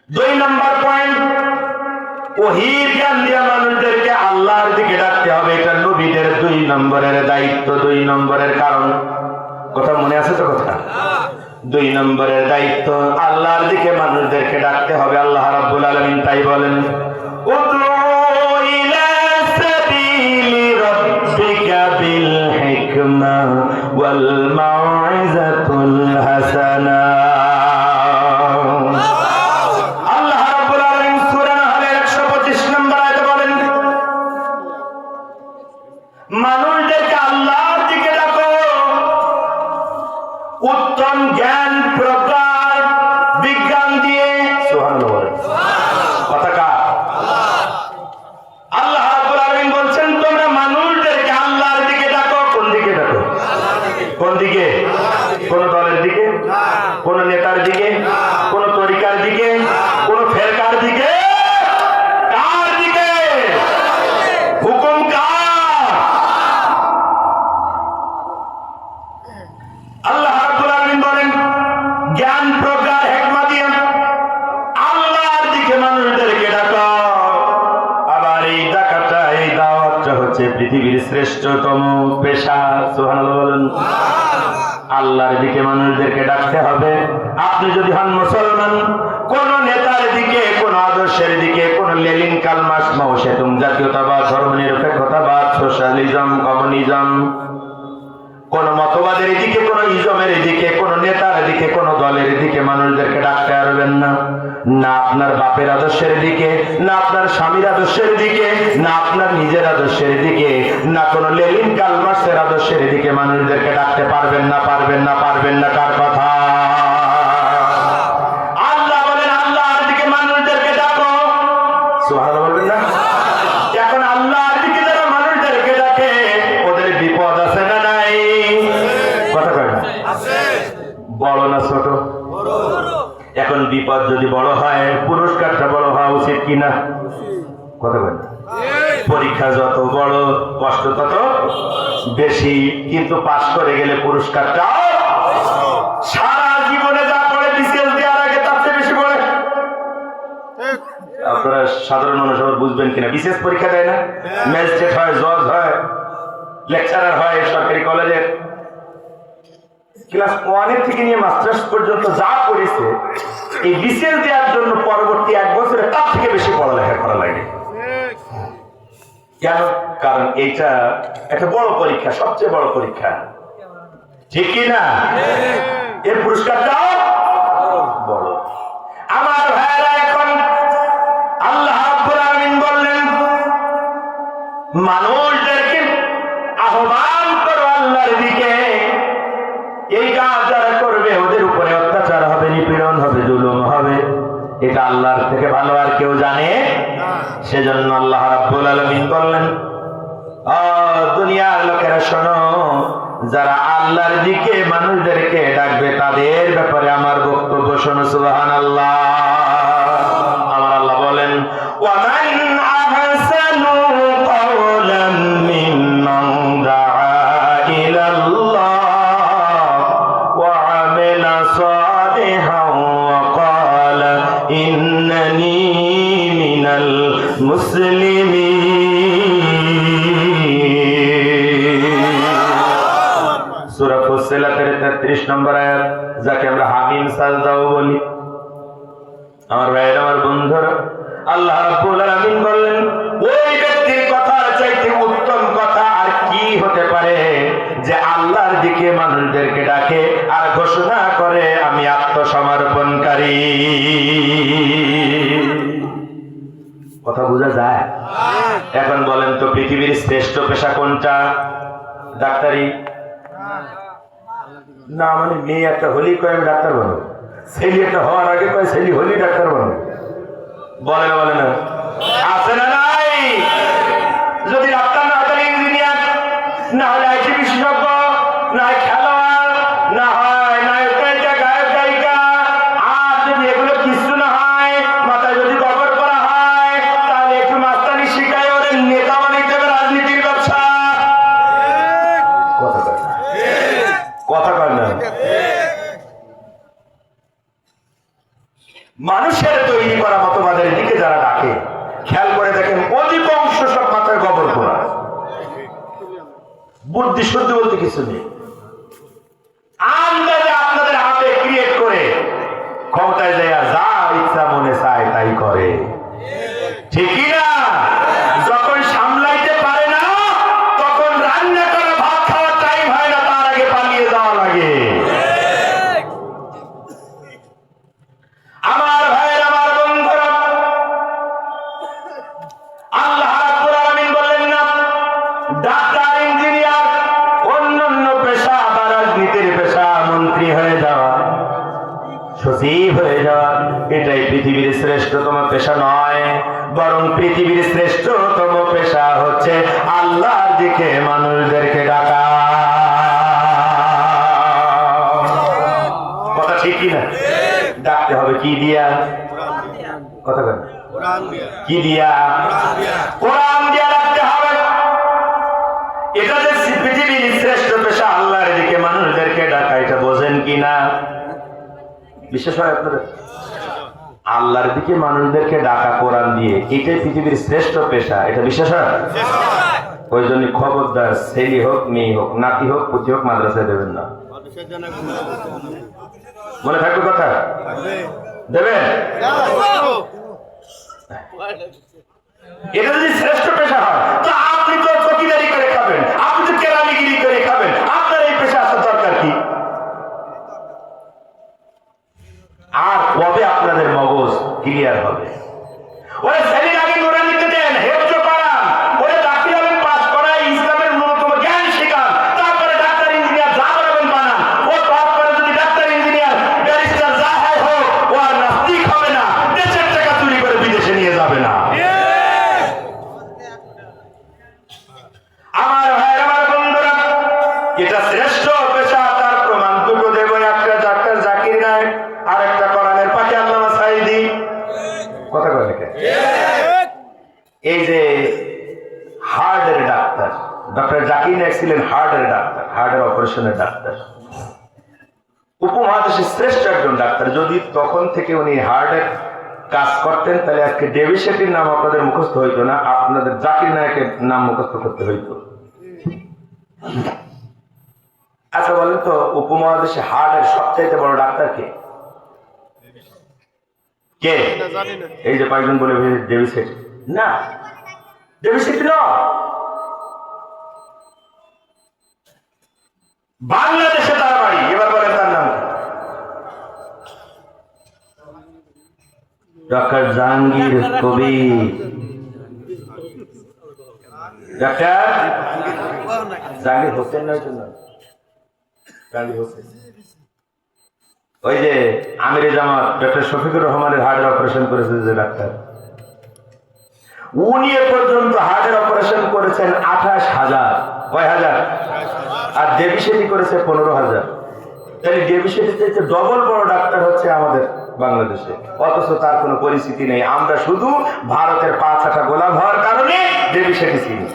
2 নম্বর পয়েন্ট, ওহীর জ্ঞান দিয়া মানুষদেরকে আল্লাহর দিকে ডাকতে হবে। এটা নবীদের 2 নম্বরের দায়িত্ব, 2 নম্বরের কারণ। কথা মনে আছে তো? কথা 2 নম্বরের দায়িত্ব, আল্লাহর দিকে মানুষদেরকে ডাকতে হবে। আল্লাহ রাব্বুল আলামিন তাই বলেন, উদউ ইলা সাবিলি রাব্বিকা বিল হিকমা ওয়াল মাউইজাতুল হাসানা মানুষদেরকে আল্লাহর দিকে ডাকো, উত্তম জ্ঞান প্রকার বিজ্ঞান দিয়ে। সুবহানাল্লাহ বলেন। কথা কার? আল্লাহ রাব্বুল আলামিন বলছেন তোমরা মানুষদেরকে আল্লাহর দিকে ডাকো। কোন দিকে ডাকো? কোন দিকে? কোন দলের দিকে? কোন নেতার দিকে? কোন তরিকার দিকে? কোন ফেরকার দিকে? কার দিকে? হুকুম কার? আল্লাহ রাব্বুল আলামিন বলেন জ্ঞান প্রজ্ঞা হিকমা দিয়ে আল্লাহর দিকে মানুষদেরকে ডাকো। আবার এই ডাকাটা, এই দাওয়াতটা হচ্ছে পৃথিবীর শ্রেষ্ঠতম পেশা। সুবহানাল্লাহ বলেন। আল্লাহর দিকে মানুষদেরকে ডাকতে হবে। আপনি যদি হন মুসলমান, কোন নেতার দিকে, কোন আদর্শের দিকে, কোন লেনিন, কার্ল মার্কস, মাও সেতুং, জাতীয়তাবাদ, ধর্মনিরপেক্ষতাবাদ, সোশ্যালিজম, কমিউনিজম, কোন মতবাদের দিকে, কোন ইজমের দিকে, কোন নেতার দিকে, কোন দলের দিকে মানুষদেরকে ডাকতে পারবেন না। না আপনার বাপের আদর্শের দিকে, না আপনার স্বামীর আদর্শের দিকে, না আপনার নিজের আদর্শের দিকে, না কোন লেনিন, কার্ল মার্কসের আদর্শের দিকে মানুষদেরকে ডাকতে পারবেন না, পারবেন না, পারবেন না। কার কথা? আল্লাহ বলেন আল্লাহর দিকে মানুষদেরকে ডাকো। সুবহানাল্লাহ বলবেন না? এখন আল্লাহর দিকে যারা মানুষদেরকে ডাকে ওদের বিপদ আছে না নাই? কথা কয় না? বড় না ছোট? এখন বিপদ যদি বড় হয়, পুরস্কারটা বড় হওয়া উচিত কিনা? কথা কয় না? পরীক্ষা যত বড়, কষ্ট তত বেশি, কিন্তু পাস করে গেলে পুরস্কারটা সারা জীবনে যা পড়ে বিসিএস দেওয়ার আগে তার চেয়ে বেশি পড়ে। আপনারা সাধারণ মানুষ আবার বুঝবেন কিনা, বিশেষ পরীক্ষা দেয় না? ম্যাজিস্ট্রেট হয়, জজ হয়, লেকচারার হয় সরকারি কলেজের। ক্লাস 1 থেকে নিয়ে মাস্টার্স পর্যন্ত যা পড়েছে এই বিসিএস দেওয়ার জন্য পরবর্তী 1 বছরে তার থেকে বেশি পড়ালেখা করা লাগে। কেন? কারণ এইটা একটা বড় পরীক্ষা, সবচেয়ে বড় পরীক্ষা, ঠিক কি না? এর পুরস্কারটাও বড়। আমার ভাইয়েরা, এখন আল্লাহ রাব্বুল আলামিন বললেন মানুষদেরকে আহ্বান করো আল্লাহর দিকে। এই কাজ যারা করবে ওদের উপরে অত্যাচার হবে, নিপীড়ন হবে, জুলুম হবে। এটা আল্লাহর থেকে ভালো আর কেউ জানে? সেজন্য আল্লাহ রাব্বুল আলামিন বললেন দুনিয়ার লোকেরা শোনো, যারা আল্লাহর দিকে মানুষদেরকে ডাকবে তাদের ব্যাপারে আমার বক্তব্য শোনো। সুবহানাল্লাহ। আমার আল্লাহ বলেন ওয়ামান আহসানু কাওলাম মিম্মান দাআ ইলাল্লাহ ওয়া আমিলা সালিহান ওয়া ক্বালা ইন্নানী মিনাল মুসলিমিন। সূরা ফুসসিলাতের 33 নম্বর আয়াত, যাকে আমরা হামিম সাজদাও বলি। আমার ভাইয়েরা, আমার বন্ধুরা, আল্লাহ রাব্বুল আলামিন বললেন ওই ব্যক্তির কথার চাইতে উত্তম কথা আর কি হতে পারে যে আল্লাহর দিকে মানুষদেরকে ডাকে আর ঘোষণা করে আমি আত্মসমর্পণকারী। কথা বোঝা যায়? এখন বলেন তো পৃথিবীর শ্রেষ্ঠ পেশা কোনটা? ডাক্তারি না? মানে মেয়ে একটা হলি কয় আমি ডাক্তার বানাবো, ছেলে একটা হওয়ার আগে কয় ছেলে হলি ডাক্তার বানাবো। বলে না? বলে না? আছে না নাই? যদি ডাক্তার না হলে ইঞ্জিনিয়ার, না হলে আইটি বিশেষজ্ঞ, না হয় খেলোয়াড়, না হয় নায়িকা, গায়ক গায়িকা, আর যদি এগুলো কিছু না হয়, মাথায় যদি কবর করা হয়, তাহলে একটু মাস্তানি শিখায় ওরে নেতা বানাইতে হবে, রাজনীতির ব্যবসা। কথা কয় না? কথা কয় না? মানুষের তৈরি করা মতবাদের দিকে যারা ডাকে, খেয়াল করে দেখেন অধিকাংশ সব মাথায় গোবর পোড়া, বুদ্ধি শুদ্ধি বলতে কিছু নেই। আন্দাজে আপনাদের হাতে ক্রিয়েট করে ক্ষমতায় যায় যা ইচ্ছা মনে চায় তাই করে, ঠিক না? যখন সামলাইতে পারে না তখন রান্না করা ভাত খাওয়ার টাইম হয় না, তার আগে পালিয়ে যাওয়া লাগে। আমার ভাইয়ের, আমার বন্ধুরা, আল্লাহ রাব্বুল আলামিন বললেন না ডাক্তার পেশা নয়, বরং পৃথিবীর শ্রেষ্ঠতম পেশা হচ্ছে আল্লাহর দিকে মানুষদেরকে ডাকা। কথা ঠিক কিনা? ডাকতে হবে কি দিয়া? কথা বলেন, কি দিয়া? কোরআন দিয়া ডাকতে হবে। এটা যে পৃথিবীর শ্রেষ্ঠ পেশা আল্লাহর দিকে মানুষদেরকে ডাকা, এটা বোঝেন কিনা? বিশেষ হয় আপনাদের আল্লাহর দিকে মানুষদেরকে ডাকা কোরআন দিয়ে, এটাই পৃথিবীর শ্রেষ্ঠ পেশা। এটা বিশেষ হয়। ওই জন্য খবরদার, ছেলে হোক মেয়ে হোক, নাতি হোক পুতি হোক, মাদ্রাসায় দেবেন না। মনে থাকবে কথা? দেবেন? এটা যদি শ্রেষ্ঠ পেশা হয়, তো আপনি তো চকিদারি করে খাবেন, আপনি তো কেরানিগিরি করে খাবেন, আপনার এই পেশা আসার দরকার কি? আর কবে আপনাদের মগজ ক্লিয়ার হবে? ওরে ছেলের আগে নুরানিতে দেন, হেফজ করান, ওরে চাকরি হবেন পাস করায়, ইসলামের ন্যূনতম জ্ঞান শেখান, তারপরে ডাক্তার ইঞ্জিনিয়ার যা বানাবেন বানান। ও তারপরে যদি ডাক্তার ইঞ্জিনিয়ার ব্যারিস্টার যা হয় হোক, ও আর নাস্তিক হবে না, দেশের টাকা চুরি করে বিদেশে নিয়ে যাবে না। আমার ভাইয়ের, আমার বন্ধুরা, এটা শ্রেষ্ঠ পেশা। তার প্রমাণ দুটো দেব। একটা ডাক্তার জাকির নায়েক, আর একটা কোরআনের পাখি আল্লামা সাঈদী। কথা কয় নাকি? এই যে হার্টের ডাক্তার, ডক্টর জাকির নায়েক ছিলেন হার্টের ডাক্তার, হার্টের অপারেশনের ডাক্তার, উপমহাদেশের শ্রেষ্ঠ একজন ডাক্তার। যদি তখন থেকে উনি হার্টের কাজ করতেন, তাহলে আজকে ডেভি শেঠির নাম আপনাদের মুখস্থ হইতো না, আপনাদের জাকির নায়েকের নাম মুখস্থ করতে হইতো। আচ্ছা বলেন তো, উপমহাদেশে হার্টের সবচাইতে বড় ডাক্তার কে? কে? এই যে কয়েকজন বলে ডেভি শেঠি। না, ডেভি শেঠি না, বাংলাদেশে তার বাড়ি। এবার বলেন তার নাম? ডক্টর জাহাঙ্গীর কবির। ডক্টর জাহাঙ্গীর হোসেন নয় তো না, জাহাঙ্গীর হোসেন। ওই যে আমিরে জামাত ডক্টর শফিকুর রহমানের হার্টের অপারেশন করেছে যে ডাক্তার, উনি এ পর্যন্ত হার্টের অপারেশন করেছেন 28,000। কয় হাজার? আর ডেভি শেঠি করেছে 15,000। তাহলে ডেভি শেঠি চাইতে ডবল বড় ডাক্তার হচ্ছে আমাদের বাংলাদেশে, অথচ তার কোনো পরিস্থিতি নেই। আমরা শুধু ভারতের 5 গোলাম হওয়ার কারণে ডেভি শেঠি চিনি।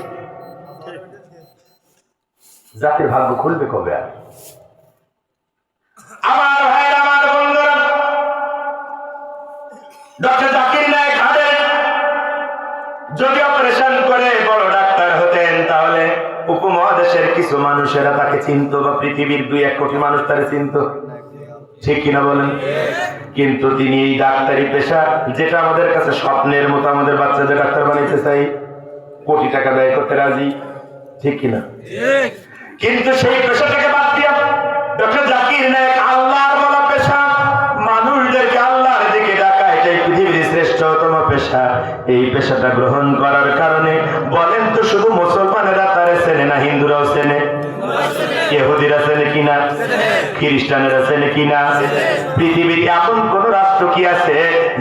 জাতির ভাগ্য খুলবে কবে? আর আমার ভাইয়ের, আমার বন্ধুরা, ডক্টর জাকির নায়েক হার্টের যদি অপারেশন করে বড় ডাক্তার হতেন, তাহলে উপমহাদেশের কিছু মানুষেরা তাকে চিনত, বা পৃথিবীর 2-1 কোটি মানুষ তাকে চিনত। ঠিক কিনা বলেন? কিন্তু তিনি এই ডাক্তারি পেশা, যেটা আমাদের কাছে স্বপ্নের মতো, আমাদের বাচ্চাদের ডাক্তার বানাইতে চাই, কোটি টাকা ব্যয় করতে রাজি। ঠিক কিনা? কিন্তু সেই পেশাটাকে বাদ দিয়া ডক্টর জাকির নায়েক আল্লাহর বলা পেশা, মানুষদেরকে আল্লাহর দিকে ডাকা, এটাই পৃথিবীর শ্রেষ্ঠতম পেশা। এই পেশাটা গ্রহণ করার কারণে বলেন তো, শুধু মুসলমানেরা তারে চেনে না, হিন্দুরাও চেনে, ইহুদিরা চেনে কিনা, খ্রিস্টানেরা চেনে কিনা? পৃথিবীর এমন কোন রাষ্ট্র কি আছে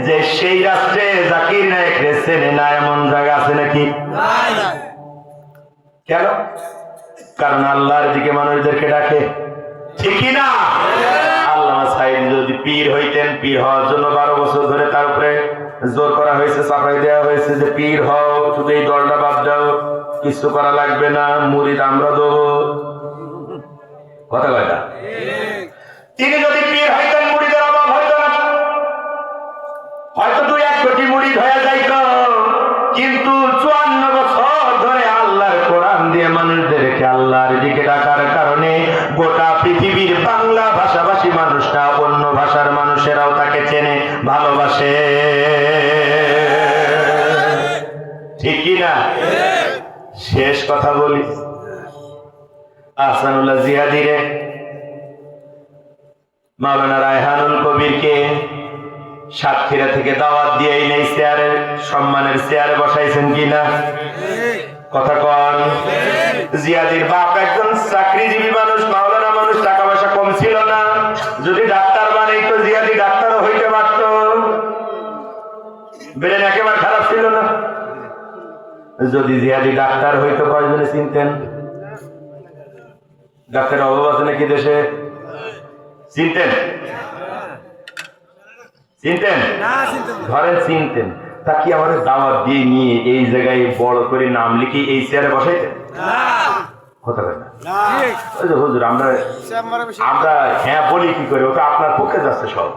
যে সেই রাষ্ট্রে জাকির নায়েকরে চেনে না? এমন জায়গা আছে নাকি? কেন? কারণ আল্লাহর দিকে মানুষদেরকে ডাকে। ঠিক কিনা? আল্লামা সাঈদী যদি পীর হইতেন, পীর হওয়ার জন্য 12 বছর ধরে তার উপরে জোর করা হয়েছে, চাপাই দেওয়া হয়েছে যে পীর হও, শুধু এই দলটা বাদ দাও, কিছু করা লাগবে না, মুরিদ আমরা দেবো। কথা কয় না? তিনি যদি পীর হইতেন, মুরিদের অভাব হইত না, হয়তো 2-1 কোটি মুরিদ হয়ে যাইত। কিন্তু 54 বছর ধরে আল্লাহর কোরআন দিয়ে মানুষদেরকে আল্লাহর দিকে ডাকার কারণে গোটা পৃথিবীর বাংলা ভাষাভাষী মানুষরা, অন্য ভাষার মানুষেরাও তাকে চেনে, ভালোবাসে। ঠিক কিনা? শেষ কথা বলি, আহসানুল্লাহ জিহাদিরে মাওলানা রায়হানুল কবিরকে সাতক্ষীরা থেকে দাওয়াত দিয়ে এই চেয়ারে, সম্মানের চেয়ারে বসাইছেন কিনা? কথা কন। জিয়াদির বাপ একজন চাকরিজীবী মানুষ, মাওলানা মানুষ, টাকা পয়সা কম ছিল না। যদি ডাক্তার বানাইতো, জিয়াদি ডাক্তারও হইতে পারত। যদি জিহাদি ডাক্তার হইতো কয়জনে চিনতেন? ডাক্তারের অভাব আছে নাকি দেশে? চিনতেন? চিনতেন? ধরেন চিনতেন, তা কি আমার দাওয়াত দিয়ে নিয়ে এই জায়গায় বড় করে নাম লিখে এই চেয়ারে বসাইতেন? হতে পারে না। ওই যে হুজুর আমরা হ্যাঁ বলি কি করে, ওটা আপনার পক্ষে যাচ্ছে সব।